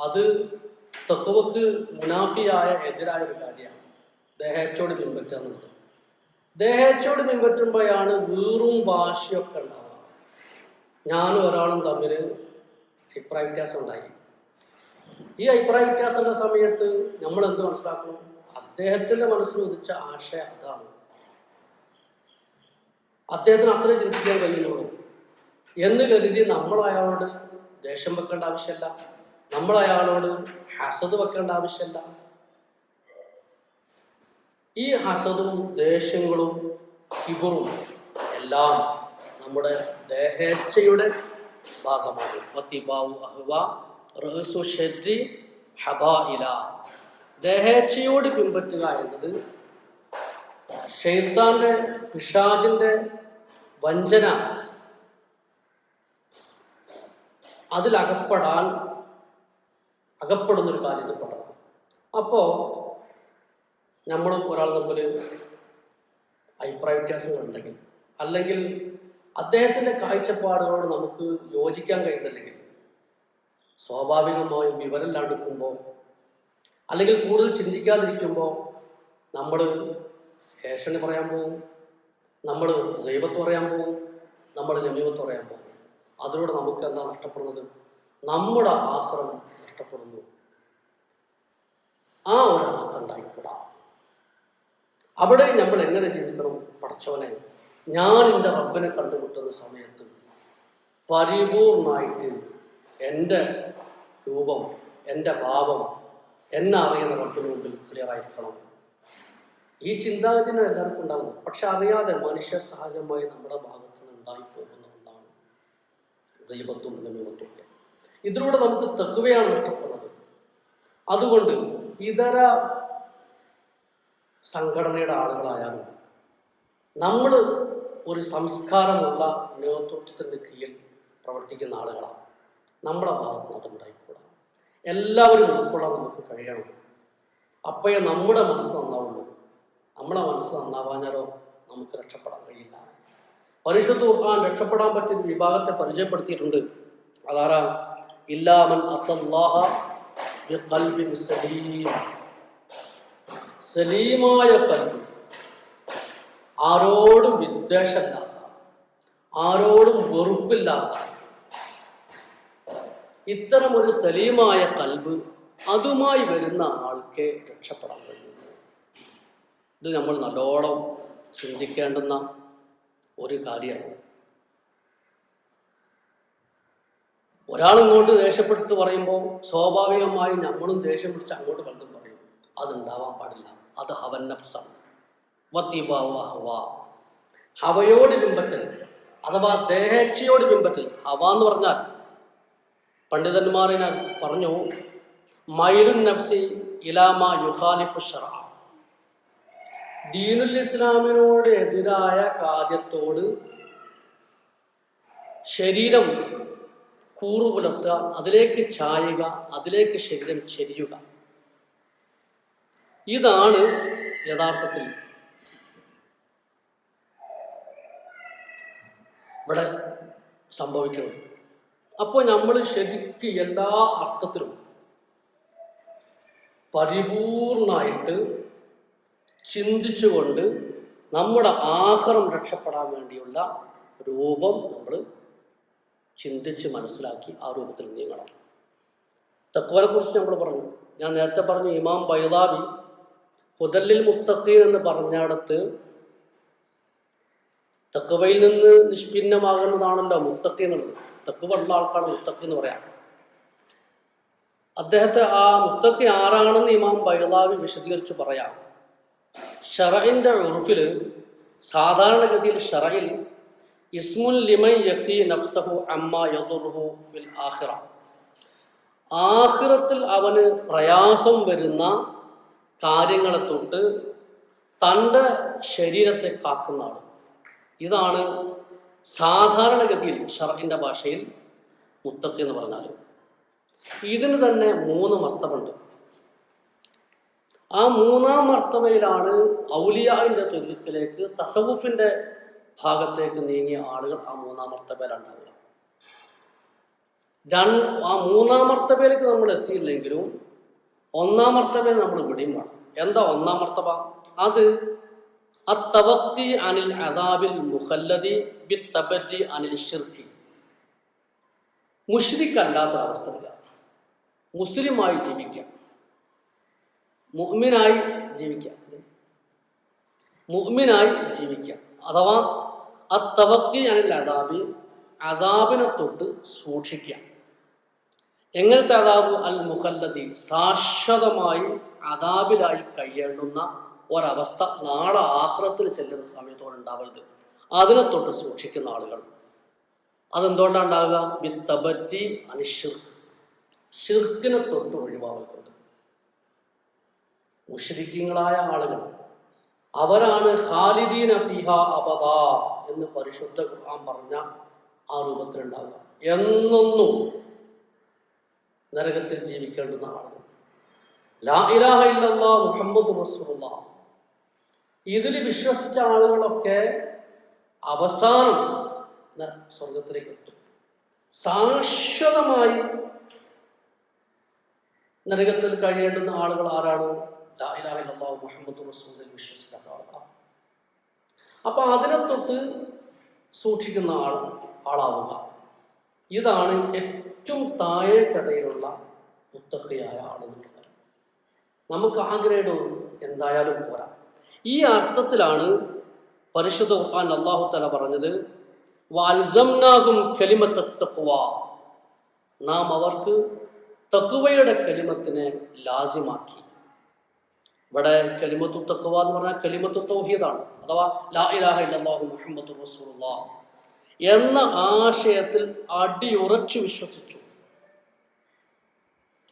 അത് തഖ്വക്ക് മുനാഫിയായ എതിരായ ഒരു കാര്യമാണ്. ദേഹേച്ഛയോട് ബിംബറ്റുക എന്നുള്ളത്, ദേഹേച്ഛയോട് ബിംബറ്റുമ്പോഴാണ് വീറും വാശിയൊക്കെ ഉണ്ടാവുക. ഞാനും ഒരാളും തമ്മിൽ അഭിപ്രായ വ്യത്യാസം ഉണ്ടായി. ഈ അഭിപ്രായ വ്യത്യാസമുള്ള സമയത്ത് നമ്മൾ എന്ത് മനസ്സിലാക്കണം? അദ്ദേഹത്തിൻ്റെ മനസ്സിൽ ഉദിച്ച ആശയം അതാണ്, അദ്ദേഹത്തിന് അത്രേ ചിന്തിക്കാൻ കഴിയുന്നുള്ളൂ എന്ന് കരുതി നമ്മൾ അയാളോട് ദേഷ്യം വെക്കേണ്ട ആവശ്യമല്ല, നമ്മൾ അയാളോട് ഹസദ് വെക്കേണ്ട ആവശ്യമല്ല. ഈ ഹസദും ദേഷ്യങ്ങളും കിബറും എല്ലാം നമ്മുടെ ദേഹേച്ഛയുടെ ഭാഗമാണ്. വത്തിബാഉ അഹ്വാ റഅസു ശദ്ദി ഹബാഇല, ദേഹേച്ഛയോട് പിൻപറ്റുക എന്നത് ശൈത്താന്റെ പിശാചിന്റെ വഞ്ചന, അകപ്പെടുന്നൊരു കാര്യത്തിൽപ്പെട്ടതാണ്. അപ്പോൾ നമ്മളും ഒരാൾ തമ്മിൽ അഭിപ്രായ വ്യത്യാസങ്ങളുണ്ടെങ്കിൽ, അല്ലെങ്കിൽ അദ്ദേഹത്തിൻ്റെ കാഴ്ചപ്പാടുകളോട് നമുക്ക് യോജിക്കാൻ കഴിയുന്നില്ലെങ്കിൽ, സ്വാഭാവികമായും വിവരമില്ലാണ്ടിരിക്കുമ്പോൾ അല്ലെങ്കിൽ കൂടുതൽ ചിന്തിക്കാതിരിക്കുമ്പോൾ നമ്മൾ ഏഷണി പറയാൻ പോകും, നമ്മൾ ഗൈബത്ത് പറയാൻ പോകും, നമ്മൾ നമീമത്ത് പറയാൻ പോകും. അതിലൂടെ നമുക്ക് എന്താ നഷ്ടപ്പെടുന്നത്? നമ്മുടെ ആഖിറം നഷ്ടപ്പെടുന്നു. ആ ഒരവസ്ഥ ഉണ്ടായിക്കൂടാ. അവിടെ നമ്മൾ എങ്ങനെ ജീവിക്കണം? പടച്ചവനെ, ഞാൻ എൻ്റെ റബ്ബിനെ കണ്ടുമുട്ടുന്ന സമയത്ത് പരിപൂർണമായിട്ട് എൻ്റെ രൂപം, എൻ്റെ ഭാവം എന്നെ അറിയുന്ന റബ്ബിന് മുമ്പിൽ ക്ലിയർ ആയിരിക്കണം. ഈ ചിന്താഗതിയാണ് എല്ലാവർക്കും ഉണ്ടാകുന്നത്. പക്ഷെ അറിയാതെ മനുഷ്യ സഹജമായി നമ്മുടെ ഭാഗത്ത് നിന്ന് ഉണ്ടായിപ്പോകുന്നതുകൊണ്ടാണ് ഗൈബത്തും നമീമത്തും ഒക്കെ. ഇതിലൂടെ നമുക്ക് തഖ്വയാണ് നഷ്ടപ്പെടുന്നത്. അതുകൊണ്ട് ഇതര സംഘടനയുടെ ആളുകളായാലും നമ്മൾ ഒരു സംസ്കാരമുള്ള നേതൃത്വത്തിൻ്റെ കീഴിൽ പ്രവർത്തിക്കുന്ന ആളുകളാണ്. നമ്മളെ ഭാഗത്ത് നിന്ന് അതുണ്ടായിക്കൂടാ. എല്ലാവരും ഉൾക്കൊള്ളാൻ നമുക്ക് കഴിയണം. അപ്പോഴേ നമ്മുടെ മനസ്സ് നന്നാവുള്ളൂ. നമ്മളെ മനസ്സ് നന്നാവാഞ്ഞാലോ നമുക്ക് രക്ഷപ്പെടാൻ കഴിയില്ല. പരിശുദ്ധ ഖുർആൻ രക്ഷപ്പെടാൻ പറ്റിയ വിഭാഗത്തെ പരിചയപ്പെടുത്തിയിട്ടുണ്ട്. അതാരാ? ഇല്ലാ മൻ അത്തല്ലാഹ ബിഖൽബിൻ സലീം, സലീമായ കൽബ്, ആരോടും വിദ്വേഷമില്ലാത്ത, ആരോടും വെറുപ്പില്ലാത്ത ഇത്തരം ഒരു സലീമായ കൽബ്, അതുമായി വരുന്ന ആൾക്ക് രക്ഷപ്പെടാൻ കഴിയുന്നു. ഇത് നമ്മൾ നല്ലോണം ചിന്തിക്കേണ്ടുന്ന ഒരു കാര്യമാണ്. ഒരാളിങ്ങോട്ട് ദേഷ്യപ്പെട്ട് പറയുമ്പോൾ സ്വാഭാവികമായി നമ്മളും ദേഷ്യം പിടിച്ച് അങ്ങോട്ട് പലതും പറയും. അതുണ്ടാവാൻ പാടില്ല. അത് ഹവൻ നഫ്സാണ്. വത്തിബാഉ അഹ്വാ, ഹവയോട് പിൻപറ്റൽ അഥവാ ദേഹേച്ഛയോട് പിൻപറ്റൽ. ഹവ എന്ന് പറഞ്ഞാൽ പണ്ഡിതന്മാരിനെ പറഞ്ഞു, മൈലുൻ നഫ്സി ഇലാമാ യുഖാലിഫു ശർഅ, ദീനുൽ ഇസ്ലാമിനോട് എതിരായ കാര്യത്തോട് ശരീരം കൂറുപുലർത്തുക, അതിലേക്ക് ചായുക, അതിലേക്ക് ശരീരം ചെരിയുക. ഇതാണ് യഥാർത്ഥത്തിൽ ഇവിടെ സംഭവിക്കുന്നത്. അപ്പോൾ നമ്മൾ ശരിക്ക് എല്ലാ അർത്ഥത്തിലും പരിപൂർണമായിട്ട് ചിന്തിച്ചുകൊണ്ട് നമ്മുടെ ആഖിറം രക്ഷപ്പെടാൻ വേണ്ടിയുള്ള രൂപം നമ്മൾ ചിന്തിച്ച് മനസ്സിലാക്കി ആ രൂപത്തിൽ നീങ്ങണം. തഖ്വയെ കുറിച്ച് നമ്മൾ പറഞ്ഞു. ഞാൻ നേരത്തെ പറഞ്ഞു, ഇമാം ബൈളാവി ഹുദല്ലിൽ മുത്തഖീൻ എന്ന് പറഞ്ഞിടത്ത് തഖ്വയിൽ നിന്ന് നിഷ്ഭിന്നമാകുന്നതാണല്ലോ മുത്തഖി എന്നുള്ളത്. തഖ്വ ഉള്ള ആൾക്കാണ് മുത്തഖി എന്ന് പറയാം. അദ്ദേഹത്തെ ആ മുത്തഖി ആരാണെന്ന് ഇമാം ബൈളാവി വിശദീകരിച്ച് പറയാം. ഷറഇന്റെ ഉർഫിൽ, സാധാരണഗതിയിൽ ഷറഇൽ ഇസ്മുൽ ലിമൻ യഖി നഫ്സഹു അമ്മാ യദുറുഹു ഫിൽ ആഖിറ, ആഖിറത്തിൽ അവന് പ്രയാസം വരുന്ന കാര്യങ്ങളെ തൊട്ട് തൻ്റെ ശരീരത്തെ കാക്കുന്ന ആൾ. ഇതാണ് സാധാരണഗതിയിൽ ഷർഇന്റെ ഭാഷയിൽ മുത്തഖി എന്ന് പറഞ്ഞാൽ ഇതിന് തന്നെ 3 മർത്തബുണ്ട്. ആ 3-ാം മർത്തബയിലാണ് ഔലിയാവിൻ്റെ തുര്യത്തിലേക്ക് തസവുഫിൻ്റെ ഭാഗത്തേക്ക് നീങ്ങിയ ആളുകൾ ആ 3-ാം മർത്തബയിലുണ്ടാവുക. ആ 3-ാം മർത്തബയിലേക്ക് നമ്മൾ എത്തിയില്ലെങ്കിലും 1-ാം മർത്തബയിൽ നമ്മൾ വിടിയും വേണം. എന്താ 1-ാം മർത്തബ? അത് അത്തവഖി അനിൽ അദാബിൽ മുഖല്ലദി ബിത്തബരി അനിൽ ശിർക്കി. മുശ്രിക്കല്ലാത്തൊരവസ്ഥ വരിക, മുസ്ലിമായി ജീവിക്കാം, മുഅ്മിനായി ജീവിക്കാം. അഥവാ അത്തവഖി അനിൽ അദാബി, അദാബിനെ തൊട്ട് സൂക്ഷിക്കാം. എങ്ങനത്തെ അദാബ്? അൽ മുഖല്ലദി, ശാശ്വതമായി അദാബിലായി കഴിയേണ്ടുന്ന ഒരവസ്ഥ നാളെ ആഖിറത്തിൽ ചെല്ലുന്ന സമയത്തോടുണ്ടാവരുത്. അതിനെ തൊട്ട് സൂക്ഷിക്കുന്ന ആളുകൾ. അതെന്തുകൊണ്ടാണ് ഉണ്ടാവുക? ബിത്തബറ്റി അനിഷിർക്ക്, ഷിർക്കിനെ തൊട്ട് ഒഴിവാക്കരുത്. മുശ്രിക്കീങ്ങളായ ആളുകൾ അവരാണ് ഖാലിദീന ഫീഹ അബദാ എന്ന് പരിശുദ്ധ ഖുർആൻ പറഞ്ഞ ആ രൂപത്തിലുണ്ടാവുക. എന്നൊന്നും നരകത്തിൽ ജീവിക്കേണ്ടുന്ന ആളുകൾ. ലാ ഇലാഹ ഇല്ലല്ലാഹ് മുഹമ്മദുർ റസൂലുള്ളാഹ് ഇതിൽ വിശ്വസിച്ച ആളുകളൊക്കെ അവസാനം സ്വർഗത്തിലേക്ക് എത്തും. ശാശ്വതമായി നരകത്തിൽ കഴിയേണ്ടുന്ന ആളുകൾ ആരാണ്? ലാ ഇലാഹ ഇല്ലല്ലാഹു മുഹമ്മദുർ റസൂലുള്ളാഹിൽ വിശ്വസിക്കാത്ത ആളാണ്. അപ്പൊ അതിനെ തൊട്ട് സൂക്ഷിക്കുന്ന ആളാവുക. ഇതാണ് ഏറ്റവും താഴേക്കടയിലുള്ള മുത്തഖിയായ ആളെന്നുള്ളത്. നമുക്ക് ആ ഗ്രേഡ് എന്തായാലും പോരാ. ഈ അർത്ഥത്തിലാണ് പരിശുദ്ധ ഖുർആൻ അല്ലാഹു തആല പറഞ്ഞത് വഅൽസംനാഹും കലിമത്തത് തഖ്വ. നാം അവർക്ക് തഖ്വയുടെ കലിമത്തിനെ ലാസിമാക്കി. ഇവിടെ കലിമത്തു തഖ്വ എന്ന് പറഞ്ഞാൽ കലിമത്തു തൗഹീദാണ്. അഥവാ ലാ ഇലാഹ ഇല്ലല്ലാഹു മുഹമ്മദുർ റസൂലുള്ളാഹ് എന്ന ആശയത്തിൽ അടിയുറച്ചു വിശ്വസിച്ചു.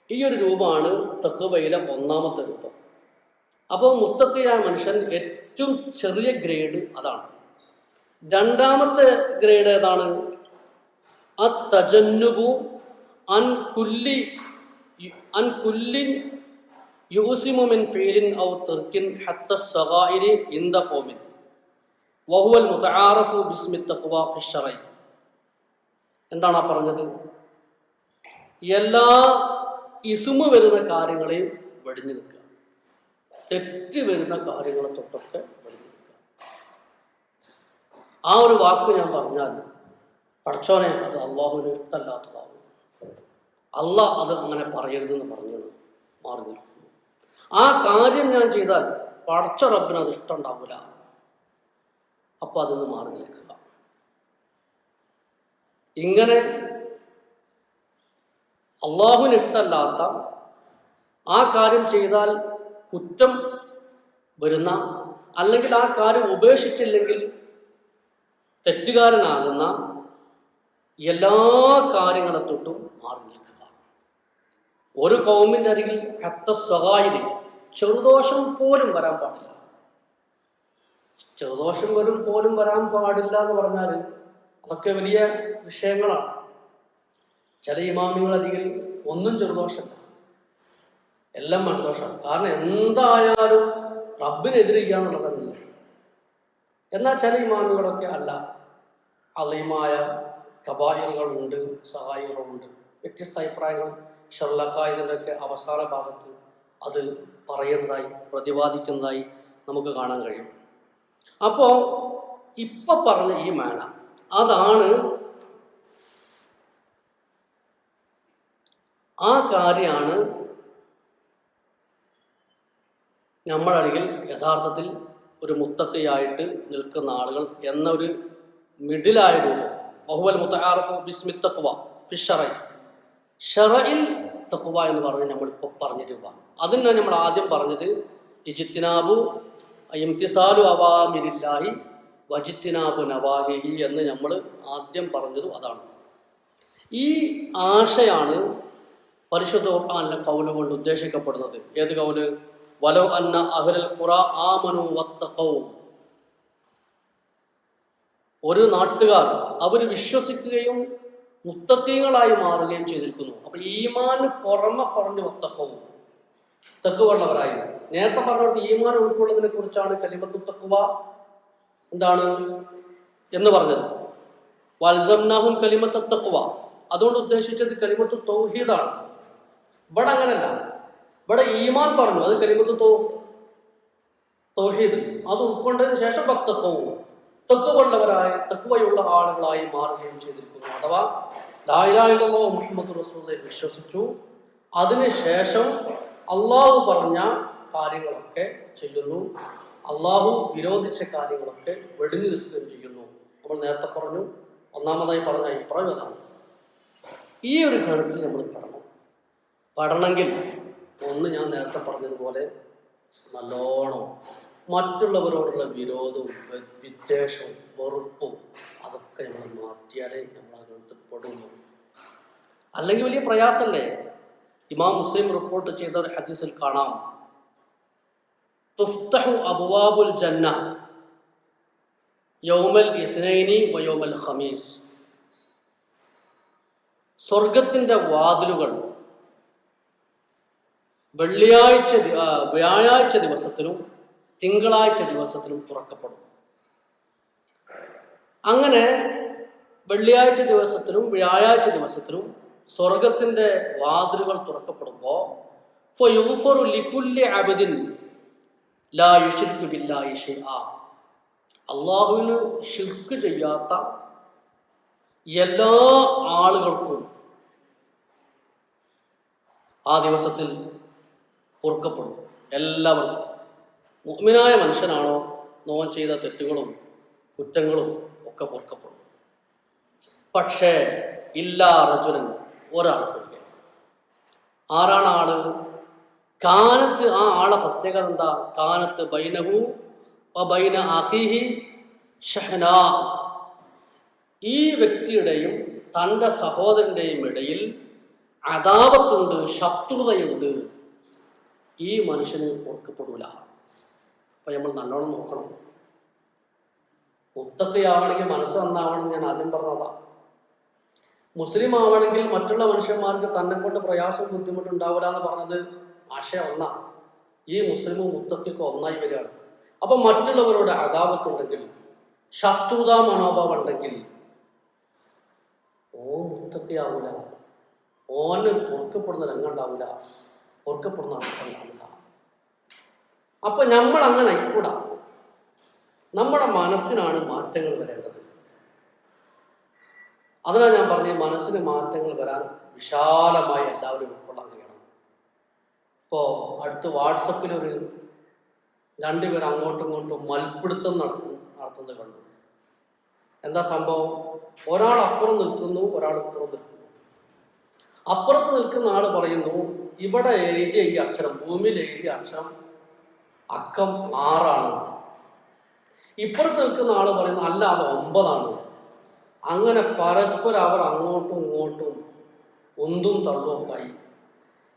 ഈ ഒരു രൂപമാണ് തഖ്വയിലെ 1-ാമത്തെ രൂപം. അപ്പോൾ മുത്തഖിയായ മനുഷ്യൻ ഏറ്റവും ചെറിയ ഗ്രേഡ് അതാണ്. 2-ാമത്തെ ഗ്രേഡ് ഏതാണ്? അത്തജന്നുബു അൻ കുല്ലിൻ യുസിമു മിൻ ഫീലിൻ ഔ തർക്കിൻ ഹത്ത സഗായിരി ഇൻദ ഖൗമിൻ വഹുവൽ മുതആറഫു ബിസ്മി തഖ്വ ഫി ശറഇ. എന്താണ് പറഞ്ഞത്? എല്ലാ ഇസ്മു വരുന്ന കാര്യങ്ങളെയും വെടിഞ്ഞു നിൽക്കുക, തെറ്റ് വരുന്ന കാര്യങ്ങളെ തൊട്ടൊക്കെ വെടിഞ്ഞു നിൽക്കുക. ആ ഒരു വാക്ക് ഞാൻ പറഞ്ഞാൽ പഠിച്ചോനെ അത് അള്ളാഹുവിന് ഇഷ്ടമല്ലാത്തതാകും, അള്ളാഹ് അത് അങ്ങനെ പറയരുതെന്ന് പറഞ്ഞു മാറി നിൽക്കുന്നു. ആ കാര്യം ഞാൻ ചെയ്താൽ പഠിച്ച റബ്ബിന് അത് ഇഷ്ടം ഉണ്ടാവില്ല, അപ്പൊ അതൊന്ന് മാറി നിൽക്കുക. ഇങ്ങനെ അള്ളാഹുവിന് ഇഷ്ടമല്ലാത്ത ആ കാര്യം ചെയ്താൽ കുറ്റം വരുന്ന, അല്ലെങ്കിൽ ആ കാര്യം ഉപേക്ഷിച്ചില്ലെങ്കിൽ തെറ്റുകാരനാകുന്ന എല്ലാ കാര്യങ്ങളെ തൊട്ടും മാറി നിൽക്കുക. ഒരു കൗമിൻ്റെ അരികിൽ ഹത്ത സഹായിരി, ചെറുദോഷം പോലും വരാൻ പാടില്ല. ചെറുദോഷം പോലും വരാൻ പാടില്ല എന്ന് പറഞ്ഞാൽ അതൊക്കെ വലിയ വിഷയങ്ങളാണ്. ചില ഇമാമികളരികിൽ ഒന്നും ചെറുദോഷമല്ല, എല്ലാം മൺദോഷമാണ്. കാരണം എന്തായാലും റബ്ബിനെതിരിക്കുക എന്നുള്ളതല്ല. എന്നാൽ ചില ഇമാമികളൊക്കെ അല്ല, അലീമായ കബായിറുകളുണ്ട്, സഹായികളുണ്ട്. വ്യത്യസ്ത അഭിപ്രായങ്ങൾ ഷർലക്കായതിൻ്റെയൊക്കെ അവസാന ഭാഗത്ത് അത് പറയുന്നതായി, പ്രതിപാദിക്കുന്നതായി നമുക്ക് കാണാൻ കഴിയും. അപ്പോൾ ഇപ്പം പറഞ്ഞ ഈ മാന അതാണ്, ആ കാര്യമാണ് നമ്മളരികിൽ യഥാർത്ഥത്തിൽ ഒരു മുത്തഖിയായിട്ട് നിൽക്കുന്ന ആളുകൾ എന്നൊരു മിഡിലായ രൂപം. വഹുവൽ മുതആറഫു ബിസ്മി തഖ്വ ഫി ശറഇ. ഷറഇൽ തഖ്വ എന്ന് പറഞ്ഞ് നമ്മളിപ്പോൾ പറഞ്ഞ രൂപ. അതിന് നമ്മൾ ആദ്യം പറഞ്ഞത് ഇജ്തിനാബു ഇംതിസാലു അവാമിരില്ലാഹി വജ്തിനാബു നവാഹിഹി എന്ന് നമ്മൾ ആദ്യം പറഞ്ഞതും അതാണ്. ഈ ആശയാണ് പരിശുദ്ധ ഖുർആനിലെ ഖൗല് കൊണ്ട് ഉദ്ദേശിക്കപ്പെടുന്നത്. ഏത് ഖൗല്? വലോ അന്ന അഹ്ലൽ ഖുറാ ആമനു വത്തഖൗ ഒരു നാട്ടുകാർ അവർ വിശ്വസിക്കുകയും മുത്തഖീങ്ങളായി മാറുകയും ചെയ്തിരിക്കുന്നു. അപ്പൊ ഈമാന് പുറമെ പറഞ്ഞു വത്തക്കവും തക്കുവള്ളവരായി. നേരത്തെ പറഞ്ഞവർക്ക് ഈമാൻ ഉൾക്കൊള്ളുന്നതിനെ കുറിച്ചാണ് കലിമത്തു തഖ്വ എന്താണ് എന്ന് പറഞ്ഞത്. വൽസംനാഹും കലിമത്തു തഖ്വ, അതുകൊണ്ട് ഉദ്ദേശിച്ചത് കലിമത്തു തൗഹീദാണ്. ഇവിടെ അങ്ങനല്ല. ഇവിടെ ഈമാൻ പറഞ്ഞു, അത് കലിമത്തു തൗഹീദ്. അത് ഉൾക്കൊണ്ടതിന് ശേഷം വത്തക്കവും തഖ്വയുള്ള ആളുകളായി മാറുകയും ചെയ്തിരിക്കുന്നു. അഥവാ ലാ ഇലാഹ ഇല്ലല്ലാഹു മുഹമ്മദുർ റസൂലുള്ളാഹി വിശ്വസിച്ചു, അതിനുശേഷം അള്ളാഹു പറഞ്ഞ കാര്യങ്ങളൊക്കെ ചെയ്യുന്നു, അള്ളാഹു വിരോധിച്ച കാര്യങ്ങളൊക്കെ വെടിഞ്ഞു നിൽക്കുകയും ചെയ്യുന്നു. നമ്മൾ നേരത്തെ പറഞ്ഞു, ഒന്നാമതായി പറഞ്ഞ അഭിപ്രായം അതാണ്. ഈ ഒരു ഗണത്തിൽ നമ്മൾ പഠനമെങ്കിൽ ഒന്ന് ഞാൻ നേരത്തെ പറഞ്ഞതുപോലെ നല്ലോണം മറ്റുള്ളവരോടുള്ള വിരോധവും വിദ്വേഷവും വെറുപ്പും അതൊക്കെ നമ്മൾ മാറ്റിയാലേ നമ്മൾ അതിനകത്ത് പെടുന്നു. അല്ലെങ്കിൽ വലിയ പ്രയാസമല്ലേ? ഇമാം മുസ്ലിം റിപ്പോർട്ട് ചെയ്ത ഒരു ഹദീസിൽ കാണാം, തുഫ്തഹു അബ്വാബുൽ ജന്ന യൗമൽ ഇസ്നൈനി വയൗമൽ ഖമീസ്. സ്വർഗത്തിന്റെ വാതിലുകൾ വ്യാഴാഴ്ച ദിവസത്തിലും തിങ്കളാഴ്ച ദിവസത്തിലും തുറക്കപ്പെടും. അങ്ങനെ വെള്ളിയാഴ്ച ദിവസത്തിലും വ്യാഴാഴ്ച ദിവസത്തിലും സ്വർഗത്തിന്റെ വാതിലുകൾ തുറക്കപ്പെടുമ്പോൾ ഫയുഗ്ഫറു ലികുല്ലി അബ്ദിൻ ലാ യുശ്രികു ബില്ലാഹി ശൈആ, അല്ലാഹുവിന് ശിർക്ക് ചെയ്യാത്ത എല്ലാ ആളുകൾക്കും ആ ദിവസത്തിൽ പൊറുക്കപ്പെടും. എല്ലാവർക്കും, മുഅ്മിനായ മനുഷ്യനാണോ നോൻ ചെയ്ത തെറ്റുകളും കുറ്റങ്ങളും ഒക്കെ പൊറുക്കപ്പെടും. പക്ഷേ ഇല്ലാ റജുലൻ, ഒരാൾക്കൊഴികെ. ആരാണ് ആള്? കാനത്ത്, ആ ആളെ പ്രത്യേകത എന്താ? കാനത്ത് ബൈനഹു വ ബൈന അഖീഹി ഷഹ്നാ, ഈ വ്യക്തിയുടെയും തൻ്റെ സഹോദരൻ്റെയും ഇടയിൽ അദാവത്തുണ്ട്, ശത്രുതയുണ്ട്. ഈ മനുഷ്യന് ഓർക്കപ്പെടൂല. അപ്പൊ നമ്മൾ നല്ലോണം നോക്കണം. മുത്തഖിയാവണമെങ്കിൽ മനസ്സ് നന്നാവണം. ഞാൻ ആദ്യം പറഞ്ഞതാ. മുസ്ലിം ആവണമെങ്കിൽ മറ്റുള്ള മനുഷ്യന്മാർക്ക് തന്നെ കൊണ്ട് പ്രയാസം ബുദ്ധിമുട്ടുണ്ടാവില്ല എന്ന് പറഞ്ഞത് ആശയം ഒന്നാ. ഈ മുസ്ലിമും മുത്തഖിക്കും ഒന്നായി വരികയാണ്. അപ്പൊ മറ്റുള്ളവരോട് അദാവത്തുണ്ടെങ്കിൽ, ശത്രുതാ മനോഭാവം ഉണ്ടെങ്കിൽ മുത്തഖിയാവൂല. ഓന് പൊറുക്കപ്പെടുന്ന രംഗമുണ്ടാവില്ല, പൊറുക്കപ്പെടുന്ന അവസ്ഥ ഉണ്ടാവില്ല. അപ്പൊ നമ്മൾ അങ്ങനെ ആയിക്കൂടാ. നമ്മുടെ മനസ്സിനാണ് മാറ്റങ്ങൾ വരേണ്ടത്. അതിനാണ് ഞാൻ പറഞ്ഞത്, മനസ്സിന് മാറ്റങ്ങൾ വരാൻ വിശാലമായി എല്ലാവരും ഉൾക്കൊള്ളാൻ കഴിയണം. ഇപ്പോൾ അടുത്ത് വാട്സപ്പിലൊരു രണ്ടുപേർ അങ്ങോട്ടും ഇങ്ങോട്ടും മൽപ്പിടുത്തം നടത്തുന്നത് കണ്ടു. എന്താ സംഭവം? ഒരാൾ അപ്പുറം നിൽക്കുന്നു, ഒരാൾ ഇപ്പുറം നിൽക്കുന്നു. അപ്പുറത്ത് നിൽക്കുന്ന ആൾ പറയുന്നു, ഇവിടെ എഴുതിയ ഈ അക്ഷരം, ഭൂമിയിൽ എഴുതിയ അക്ഷരം അക്കം 6 ഇപ്പുറത്ത് നിൽക്കുന്ന ആൾ പറയുന്നു, അല്ല അത് 9. അങ്ങനെ പരസ്പരം അവർ അങ്ങോട്ടും ഇങ്ങോട്ടും ഉന്തും തള്ളുമൊക്കെ ആയി.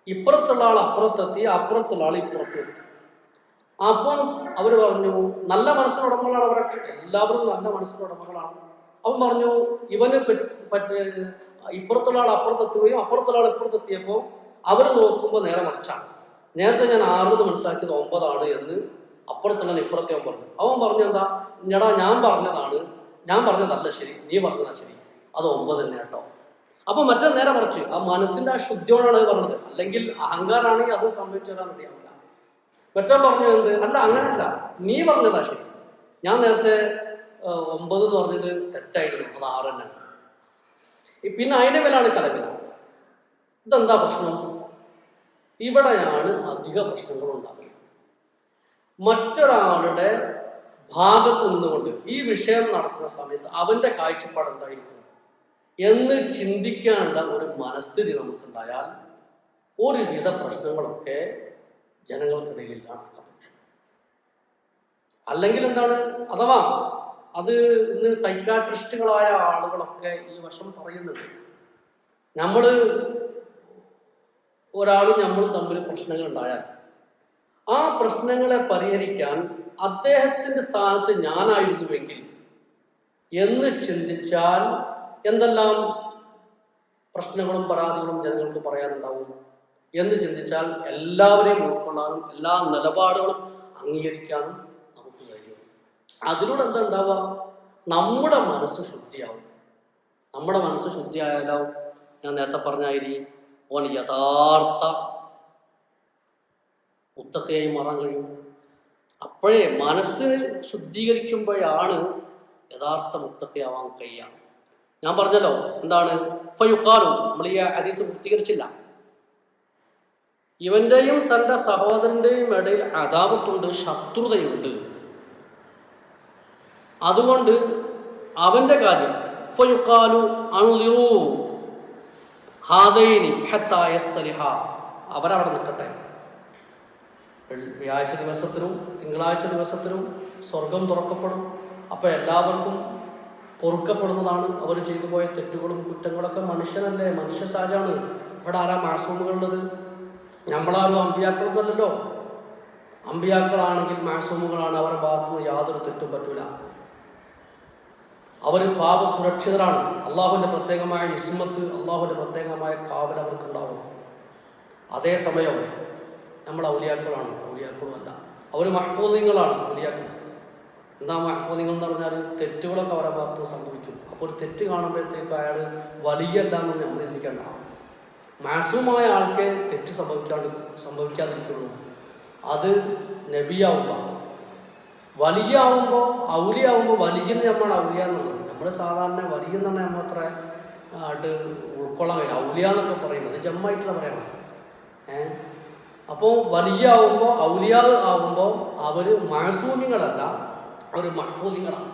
ഇപ്പുറത്തുള്ള ആൾ അപ്പുറത്തെത്തി, അപ്പുറത്തുള്ള ആൾ ഇപ്പുറത്തെത്തി. അപ്പം അവർ പറഞ്ഞു, നല്ല മനസ്സിനുടമകളാണ് അവരൊക്കെ, എല്ലാവരും നല്ല മനസ്സിനുടമകളാണ്. അവൻ പറഞ്ഞു, ഇവന് ഇപ്പുറത്തുള്ള ആൾ അപ്പുറത്തെത്തുകയും അപ്പുറത്തുള്ള ആൾ ഇപ്പുറത്തെത്തിയപ്പോൾ അവർ നോക്കുമ്പോൾ നേരെ മറിച്ചാണ്. നേരത്തെ ഞാൻ 6 മനസ്സിലാക്കിയത് 9 എന്ന് അപ്പുറത്തുള്ള ഇപ്പുറത്തെ അവൻ പറഞ്ഞു. അവൻ പറഞ്ഞു, എന്താ ഞടാ, ഞാൻ പറഞ്ഞതല്ല ശരി, നീ പറഞ്ഞതാ ശരി, അത് 9 തന്നെ കേട്ടോ. അപ്പൊ മറ്റേ നേരെ മറിച്ച് ആ മനസ്സിന്റെ ആ ശുദ്ധിയോടാണ് പറഞ്ഞത്. അല്ലെങ്കിൽ അഹങ്കാരാണെങ്കിൽ അത് സംഭവിച്ചു തരാൻ വേണ്ടിയാവില്ല. മറ്റേ പറഞ്ഞു എന്ത്, അല്ല അങ്ങനെയല്ല, നീ പറഞ്ഞതാ ശരി, ഞാൻ നേരത്തെ 9 എന്ന് പറഞ്ഞത് തെറ്റായിരുന്നു, അത് 6 തന്നെ. പിന്നെ അതിന്റെ മേലാണ് കലവില. ഇതെന്താ പ്രശ്നം? ഇവിടെയാണ് അധിക പ്രശ്നങ്ങൾ ഉണ്ടാകുന്നത്. മറ്റൊരാളുടെ ഭാഗത്ത് നിന്നുകൊണ്ട് ഈ വിഷയം നടക്കുന്ന സമയത്ത് അവന്റെ കാഴ്ചപ്പാട് എന്തായിരിക്കും എന്ന് ചിന്തിക്കാനുള്ള ഒരു മനസ്ഥിതി നമുക്കുണ്ടായാൽ ഒരുവിധ പ്രശ്നങ്ങളൊക്കെ ജനങ്ങൾക്കിടയിൽ ഇല്ലാണ്ടാക്കാൻ പറ്റും. അല്ലെങ്കിൽ എന്താണ്, അഥവാ അത് ഇന്ന് സൈക്കാട്രിസ്റ്റുകളായ ആളുകളൊക്കെ ഈ വശം പറയുന്നുണ്ട്. ഒരാളും നമ്മളും തമ്മിൽ പ്രശ്നങ്ങൾ ഉണ്ടായാൽ ആ പ്രശ്നങ്ങളെ പരിഹരിക്കാൻ അദ്ദേഹത്തിന്റെ സ്ഥാനത്ത് ഞാനായിരുന്നുവെങ്കിൽ എന്ന് ചിന്തിച്ചാൽ എന്തെല്ലാം പ്രശ്നങ്ങളും പരാതികളും ജനങ്ങൾക്ക് പറയാനുണ്ടാവും എന്ന് ചിന്തിച്ചാൽ എല്ലാവരെയും ഉൾക്കൊള്ളാനും എല്ലാ നിലപാടുകളും അംഗീകരിക്കാനും നമുക്ക് കഴിയും. അതിലൂടെ എന്താ ഉണ്ടാവുക? നമ്മുടെ മനസ്സ് ശുദ്ധിയാവും. നമ്മുടെ മനസ്സ് ശുദ്ധിയായാലോ ഞാൻ നേരത്തെ പറഞ്ഞായി ഓൻ യഥാർത്ഥ മുത്തഖിയായി മാറാൻ കഴിയും. അപ്പോഴേ മനസ്സ് ശുദ്ധീകരിക്കുമ്പോഴാണ് യഥാർത്ഥ മുത്തഖിയാവാൻ കഴിയുക. ഞാൻ പറഞ്ഞല്ലോ എന്താണ് ഫയുഖാലു, നമ്മൾ ഈ ഹദീസ് പൂർത്തീകരിച്ചില്ല. ഇവന്റെയും തൻ്റെ സഹോദരന്റെയും ഇടയിൽ അദാവത്തുണ്ട്, ശത്രുതയുണ്ട്. അതുകൊണ്ട് അവന്റെ കാര്യം ഫയുഖാലു അൻളിറൂ ഹാദൈനി ഹത്താ യസ്തലിഹ, അവരവിടെ നിൽക്കട്ടെ. വ്യാഴാഴ്ച ദിവസത്തിലും തിങ്കളാഴ്ച ദിവസത്തിലും സ്വർഗം തുറക്കപ്പെടും. അപ്പോൾ എല്ലാവർക്കും പൊറുക്കപ്പെടുന്നതാണ് അവർ ചെയ്തു പോയ തെറ്റുകളും കുറ്റങ്ങളൊക്കെ. മനുഷ്യനല്ലേ, മനുഷ്യ സഹജമാണ്. ഇവിടെ ആരാ മാസൂമുകളുള്ളത്? നമ്മളാരും അമ്പിയാക്കളൊന്നുമല്ലല്ലോ. അമ്പിയാക്കളാണെങ്കിൽ മാസൂമുകളാണ്. അവരുടെ ഭാഗത്തുനിന്ന് യാതൊരു തെറ്റും പറ്റൂല. അവർ പാപ സുരക്ഷിതരാണ്. അള്ളാഹുവിൻ്റെ പ്രത്യേകമായ ഇസ്മത്ത്, അള്ളാഹുവിൻ്റെ പ്രത്യേകമായ കാവൽ അവർക്കുണ്ടാവും. അതേസമയം നമ്മൾ ഔലിയാക്കളാണ്, ഔലിയാക്കളുമല്ല. അവർ മഹ്ഫൂദിങ്ങളാണ്, ഔലിയാക്കൾ. എന്താ മഹ്ഫൂദിങ്ങൾ എന്ന് പറഞ്ഞാൽ തെറ്റുകളൊക്കെ അവരുടെ ഭാഗത്ത് സംഭവിക്കും. അപ്പോൾ ഒരു തെറ്റ് കാണുമ്പോഴത്തേക്ക് അയാൾ വലിയല്ല എന്ന് നമ്മൾ ചിന്തിക്കേണ്ട. മാസൂമായ ആൾക്ക് തെറ്റ് സംഭവിക്കാതിരിക്കുള്ളൂ. അത് നബിയാവുമ്പോൾ. വലിയാവുമ്പോൾ ഔലിയാവുമ്പോൾ വലിയന് നമ്മൾ ഔലിയ എന്നുള്ളത്. നമ്മൾ സാധാരണ വലിയ എന്ന് പറഞ്ഞാൽ നമ്മൾ അത്ര ആയിട്ട് ഉൾക്കൊള്ളാൻ കഴിയില്ല. ഔലിയ എന്നൊക്കെ പറയുന്നത് അത് ജമ്മായിട്ടുള്ള പറയണം. അപ്പോൾ വലിയ ആവുമ്പോൾ ഔലിയാ ആവുമ്പോൾ അവർ മാസൂമികളല്ല, അവർ മഹ്ഫൂദിങ്ങളാണ്.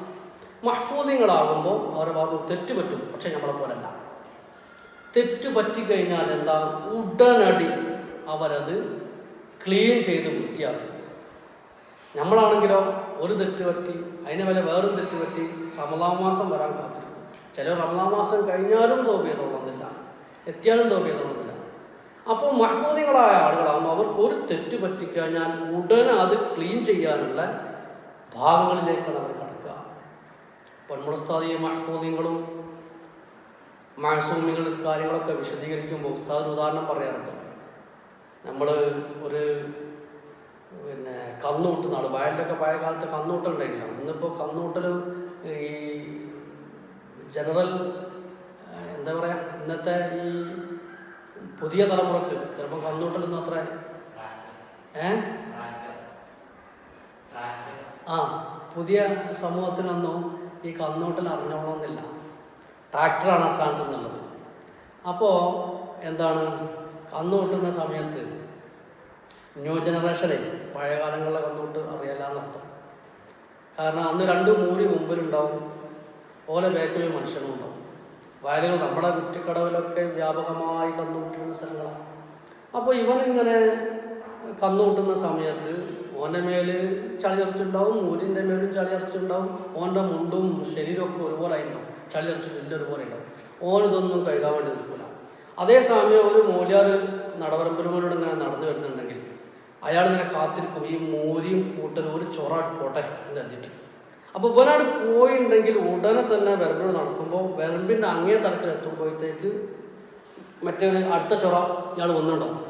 മഹ്ഫൂദിങ്ങളാകുമ്പോൾ അവരുടെ ഭാഗത്ത് തെറ്റ് പറ്റും. പക്ഷെ നമ്മളെ പോലല്ല. തെറ്റ് പറ്റിക്കഴിഞ്ഞാൽ എന്താ, ഉടനടി അവരത് ക്ലീൻ ചെയ്ത് വൃത്തിയാക്കും. നമ്മളാണെങ്കിലോ ഒരു തെറ്റ് പറ്റി അതിനെ വല്ല വേറൊരു തെറ്റ് പറ്റി റമളാൻ മാസം വരാൻ കാത്തിരിക്കും. ചില റമളാൻ മാസം കഴിഞ്ഞാലും തൗബ ചെയ്തോളുന്നില്ല, എത്തിയാലും തൗബ ചെയ്തോളുന്നില്ല. അപ്പോൾ മഹ്ഫൂദികളായ ആളുകളാകുമ്പോൾ അവർക്ക് ഒരു തെറ്റ് പറ്റിക്കഴിഞ്ഞാൽ ഉടനെ അത് ക്ലീൻ ചെയ്യാനുള്ള ഭാഗങ്ങളിലേക്കാണ് അവർ കടക്കുക. പൊന്മുളസ്താദിയ മഹ്ഫൂദികളും മാസൂമികളും കാര്യങ്ങളൊക്കെ വിശദീകരിക്കുമ്പോൾ ഉസ്താദ് ഉദാഹരണം പറയാറുണ്ട്. നമ്മൾ ഒരു കന്നുകൂട്ടുന്ന ആൾ, വയലിലൊക്കെ പഴയ കാലത്ത് കന്നുകൂട്ടുണ്ടായില്ല. ഇന്നിപ്പോൾ കന്നുകൂട്ടൽ ഈ ജനറൽ എന്താ പറയുക, ഇന്നത്തെ ഈ പുതിയ തലമുറക്ക് ചിലപ്പോൾ കന്നുകൂട്ടലൊന്നും അത്ര പുതിയ സമൂഹത്തിനൊന്നും ഈ കന്നുകൂട്ടൽ അറിഞ്ഞോളണമെന്നില്ല. ട്രാക്ടറാണ് ആ സ്ഥാനത്ത് എന്നുള്ളത്. അപ്പോൾ എന്താണ്, കന്നുകൂട്ടുന്ന സമയത്ത് ന്യൂ ജനറേഷനെ പഴയ കാലങ്ങളിലെ കന്നുകൂട്ട് അറിയില്ല എന്നർത്ഥം. കാരണം അന്ന് രണ്ട് മൂരി മുമ്പിലുണ്ടാവും, ഓലെ ബാക്കിൽ മനുഷ്യനും ഉണ്ടാവും. വയലുകൾ നമ്മുടെ കുറ്റിക്കടവിലൊക്കെ വ്യാപകമായി കന്നുകൂട്ടുന്ന സ്ഥലങ്ങളാണ്. അപ്പോൾ ഇവനിങ്ങനെ കന്നുകൂട്ടുന്ന സമയത്ത് ഓൻ്റെ മേല് ചളി തെറിച്ചുണ്ടാവും, മൂരിൻ്റെ മേലും ചളി തെറിച്ചുണ്ടാവും, ഓൻ്റെ മുണ്ടും ശരീരമൊക്കെ ഒരുപോലെ ആയിട്ടുണ്ടാവും, ചളി തെറിച്ചിട്ട് ഒരുപോലെ ഉണ്ടാവും. ഓനിതൊന്നും കഴുകാൻ വേണ്ടി നിൽക്കില്ല. അതേസമയം ഒരു മൂല്യാർ നടവരമ്പരുമോനോട് ഇങ്ങനെ നടന്നു വരുന്നുണ്ടെങ്കിൽ അയാളിങ്ങനെ കാത്തിരിക്കും, ഈ മൂരിയും കൂട്ടലും ഒരു ചൊറ പോട്ടെ എന്ന് കരുതിയിട്ട്. അപ്പോൾ ഇവനാട് പോയിട്ടുണ്ടെങ്കിൽ ഉടനെ തന്നെ വിരമ്പോട് നടക്കുമ്പോൾ വിരമ്പിൻ്റെ അങ്ങേ തലത്തിൽ എത്തുമ്പോഴത്തേക്ക് മറ്റൊരു അടുത്ത ചൊറ ഇയാൾ വന്നിട്ടുണ്ടാവും.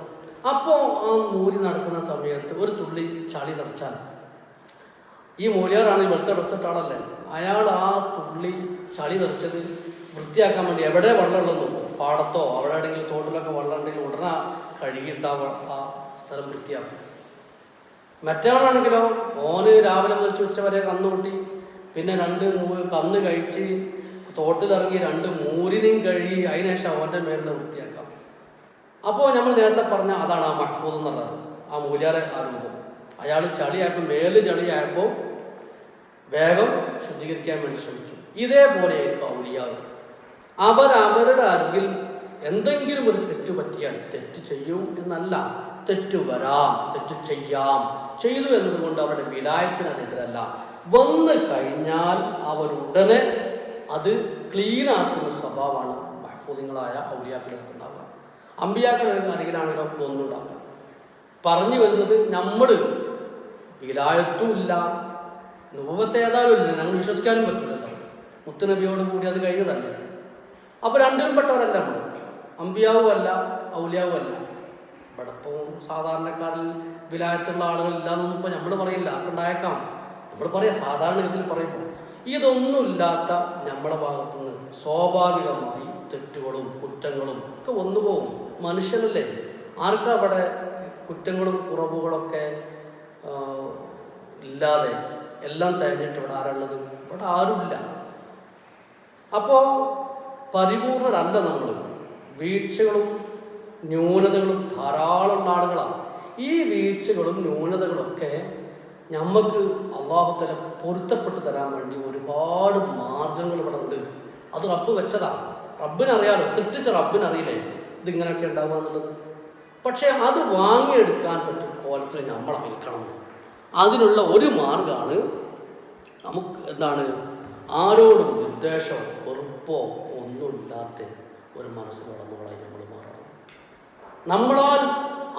അപ്പോൾ ആ മൂരി നടക്കുന്ന സമയത്ത് ഒരു തുള്ളി ചളി തെറിച്ചാൽ, ഈ മൂലിയാറാണ് ഈ വെളുത്ത ഡ്രസ്സിട്ട ആളല്ലേ, അയാൾ ആ തുള്ളി ചളി തെറിച്ചത് വൃത്തിയാക്കാൻ വേണ്ടി എവിടെ വെള്ളമുള്ളതെന്നും പാടത്തോ അവിടെ എവിടെയെങ്കിലും തോട്ടിലൊക്കെ വെള്ളം ഉണ്ടെങ്കിൽ ഉടനെ കഴുകിയിട്ട് ആ സ്ഥലം വൃത്തിയാക്കും. മറ്റയാളാണെങ്കിലോ ഓന് രാവിലെ മുതൽ ഉച്ചവരെ കന്നുകൂട്ടി, പിന്നെ കന്ന് കഴിച്ച് തോട്ടിലിറങ്ങി 2 മൂരിനെയും കഴുകി അതിനുശേഷം അവൻ്റെ മേലിൽ വൃത്തിയാക്കാം. അപ്പോൾ നമ്മൾ നേരത്തെ പറഞ്ഞ അതാണ് ആ മഹ്ഫൂദ് എന്നുള്ളത്, ആ മൂല്യാരെ ആരംഭം. അയാൾ ചളിയായപ്പോൾ മേല് ചളിയായപ്പോൾ വേഗം ശുദ്ധീകരിക്കാൻ വേണ്ടി ശ്രമിച്ചു. ഇതേപോലെ ആയിരിക്കും ഔലിയാവ്. അവരുടെ അരികിൽ എന്തെങ്കിലും ഒരു തെറ്റ് പറ്റിയാൽ, തെറ്റ് ചെയ്യും എന്നല്ല, തെറ്റ് വരാം, തെറ്റ് ചെയ്യാം, ചെയ്തു എന്നതുകൊണ്ട് അവരുടെ വിലായത്തിന് അതെതിരല്ല. വന്നു കഴിഞ്ഞാൽ അവരുടനെ അത് ക്ലീനാക്കുന്ന സ്വഭാവമാണ് മഹ്ഫൂദിങ്ങളായ ഔലിയാക്കളെടുത്തുണ്ടാവുക. അമ്പിയാക്കളുടെ അരികിലാണെങ്കിലും ഒന്നും ഉണ്ടാവുക. പറഞ്ഞു വരുന്നത്, നമ്മൾ വിലായത്തും ഇല്ല, നുബുവത്ത് ഏതായാലും ഇല്ല, ഞങ്ങൾ വിശ്വസിക്കാനും പറ്റില്ലല്ലോ. മുത്തുനബിയോട് കൂടി അത് കഴിഞ്ഞതല്ലേ. അപ്പോൾ രണ്ടിലും പെട്ടവരല്ല നമ്മൾ. അമ്പിയാവും അല്ല, ഔലിയാവും അല്ല. ഇവിടെ ഇപ്പോൾ സാധാരണക്കാരിൽ വിലായത്തുള്ള ആളുകൾ ഇല്ലാന്നൊന്നും ഇപ്പോൾ നമ്മൾ പറയില്ല, ഉണ്ടായേക്കാം. നമ്മൾ പറയാം സാധാരണഗതിയിൽ പറയുമ്പോൾ ഇതൊന്നുമില്ലാത്ത നമ്മളെ ഭാഗത്തുനിന്ന് സ്വാഭാവികമായി തെറ്റുകളും കുറ്റങ്ങളും ഒക്കെ വന്നുപോകും. മനുഷ്യനല്ലേ, ആർക്കാ അവിടെ കുറ്റങ്ങളും കുറവുകളൊക്കെ ഇല്ലാതെ എല്ലാം തേഞ്ഞിട്ട് ഇവിടെ ആരുള്ളത്? ഇവിടെ ആരുമില്ല. അപ്പോൾ പരിപൂർണരല്ല നമ്മൾ. വീഴ്ചകളും ന്യൂനതകളും ധാരാളമുള്ള ആളുകളാണ്. ഈ വീഴ്ചകളും ന്യൂനതകളൊക്കെ നമുക്ക് അള്ളാഹുതആല പൊരുത്തപ്പെട്ട് തരാൻ വേണ്ടി ഒരുപാട് മാർഗങ്ങൾ ഇവിടെ ഉണ്ട്. അത് റബ്ബ് വെച്ചതാണ്. റബ്ബിനറിയാലോ, സൃഷ്ടിച്ച റബ്ബിനറിയില്ലേ ഇതിങ്ങനെയൊക്കെ ഉണ്ടാവുക എന്നുള്ളത്. പക്ഷേ അത് വാങ്ങിയെടുക്കാൻ പറ്റും കോലത്തിൽ നമ്മൾ അയക്കണം. അതിനുള്ള ഒരു മാർഗമാണ് നമുക്ക് എന്താണ്, ആരോടും വിദ്വേഷമോ വെറുപ്പോ ഒന്നുമില്ലാത്ത ഒരു മനസ്സിനുടമകളായി നമ്മൾ മാറണം. നമ്മളാൽ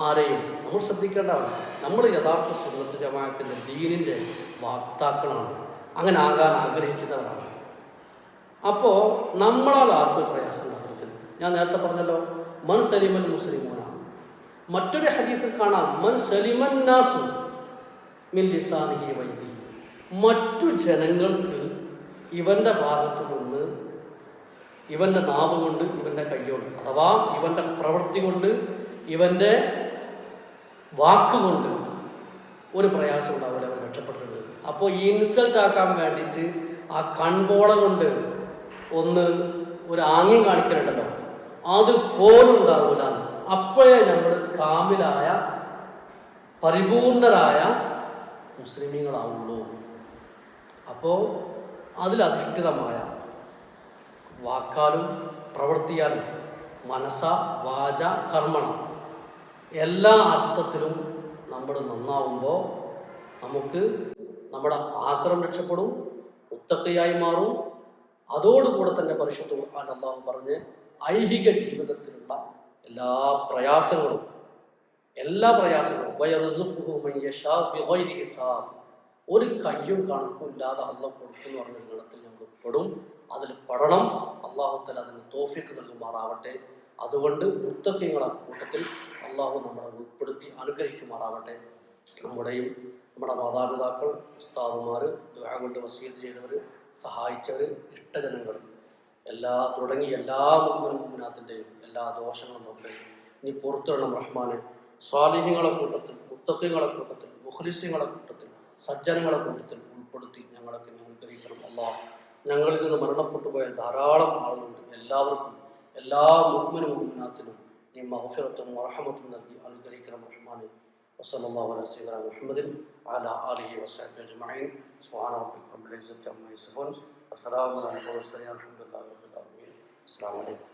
ആരെയും നമ്മൾ ശ്രദ്ധിക്കേണ്ടതാണ്. നമ്മൾ യഥാർത്ഥ സുന്നത്ത് ജമാഅത്തിൻ്റെ ദീനിൻ്റെ വാക്താക്കളാണ്, അങ്ങനെ ആകാൻ ആഗ്രഹിക്കുന്നവരാണ്. അപ്പോൾ നമ്മളാൽ ആർക്കും പ്രയാസം ഉണ്ടാകരുത്. ഞാൻ നേരത്തെ പറഞ്ഞല്ലോ, മൻ സലിമൽ മുസ്ലിമൂന. മറ്റൊരു ഹദീസിൽ കാണാം, മൻ സലിമൻ നാസു മിൻ ലിസാനിഹി വയദിഹി. മറ്റു ജനങ്ങൾക്ക് ഇവൻ്റെ ഭാഗത്തു നിന്ന്, ഇവൻ്റെ നാവ് കൊണ്ട്, ഇവൻ്റെ കൈകൊണ്ട്, അഥവാ ഇവൻ്റെ പ്രവൃത്തി കൊണ്ട്, ഇവൻ്റെ വാക്കുകൊണ്ട് ഒരു പ്രയാസം ഉണ്ടാവില്ല, അവർ രക്ഷപ്പെട്ടിട്ടുണ്ട്. അപ്പോൾ ഈ ഇൻസൾട്ട് ആക്കാൻ വേണ്ടിയിട്ട് ആ കൺപോള കൊണ്ട് ഒന്ന് ഒരു ആംഗ്യം കാണിക്കലുണ്ടല്ലോ, അത് പോലും ഉണ്ടാവില്ല. അപ്പോഴേ നമ്മൾ കാമിലായ പരിപൂർണരായ മുസ്ലിമീങ്ങളാവുള്ളൂ. അപ്പോൾ അതിലധിഷ്ഠിതമായ വാക്കാലും പ്രവൃത്തിയാലും മനസ്സ വാച കർമ്മണ എല്ലാ അർത്ഥത്തിലും നമ്മൾ നന്നാവുമ്പോൾ നമുക്ക് നമ്മുടെ ആശ്രമം രക്ഷപ്പെടും, മുത്തഖിയായി മാറും. അതോടുകൂടെ തന്നെ പരിശുദ്ധ ഖുർആൻ അല്ലാഹു പറഞ്ഞ് ഐഹിക ജീവിതത്തിലുള്ള എല്ലാ പ്രയാസങ്ങളും ഒരു കയ്യും കണക്കുമില്ലാതെ അള്ളാഹ് കൊടുക്കുന്നു പറഞ്ഞ ഗണത്തിൽ നമ്മൾ പെടും. അതിൽ പെടണം. അല്ലാഹു തആല അതിന് തൗഫീഖ് നൽകുമാറാവട്ടെ. അതുകൊണ്ട് മുത്തഖീങ്ങളെ കൂട്ടത്തിൽ അള്ളാഹു നമ്മളെ ഉൾപ്പെടുത്തി അനുഗ്രഹിക്കുമാറാവട്ടെ. നമ്മുടെയും നമ്മുടെ മാതാപിതാക്കൾ, ഉസ്താദുമാർ, ദുആ കൊണ്ട് വസിയത്ത് ചെയ്തവർ, സഹായിച്ചവർ, ഇഷ്ടജനങ്ങൾ തുടങ്ങി എല്ലാ മുഅ്മിനീന്റെയും എല്ലാ ദോഷങ്ങളും ഒക്കെ നീ പുറത്തിടണം റഹ്മാനെ. സ്വാലിഹീങ്ങളെ കൂട്ടത്തിൽ, മുത്തഖീങ്ങളെ കൂട്ടത്തിൽ, മുഖ്ലിസീങ്ങളെ കൂട്ടത്തിൽ, സജ്ജനങ്ങളെ കൂട്ടത്തിൽ ഉൾപ്പെടുത്തി ഞങ്ങളൊക്കെ അനുഗ്രഹിക്കണം അല്ലാഹ്. ഞങ്ങളിൽ നിന്ന് മരണപ്പെട്ടു പോയ ധാരാളം ആളുകളുണ്ട്. എല്ലാവർക്കും, എല്ലാ മുഅ്മിനീന്റെയും നീ മഗ്ഫിറത്തും റഹ്മത്തും നൽകി അനുഗ്രഹിക്കണം റഹ്മാനെ. വസല്ലല്ലാഹു അലാ സയ്യിദിനാ മുഹമ്മദിൻ വഅലാ ആലിഹി വസഹ്ബിഹി അജ്മഈൻ. സുബ്ഹാന റബ്ബിക റബ്ബിൽ ഇസ്സത്തി അമ്മാ യസിഫൂൻ. വസ്സലാമു അലൈക്കും വറഹ്മത്തുള്ളാഹി വബറകാതുഹു. അസ്സലാമു അലൈക്കും.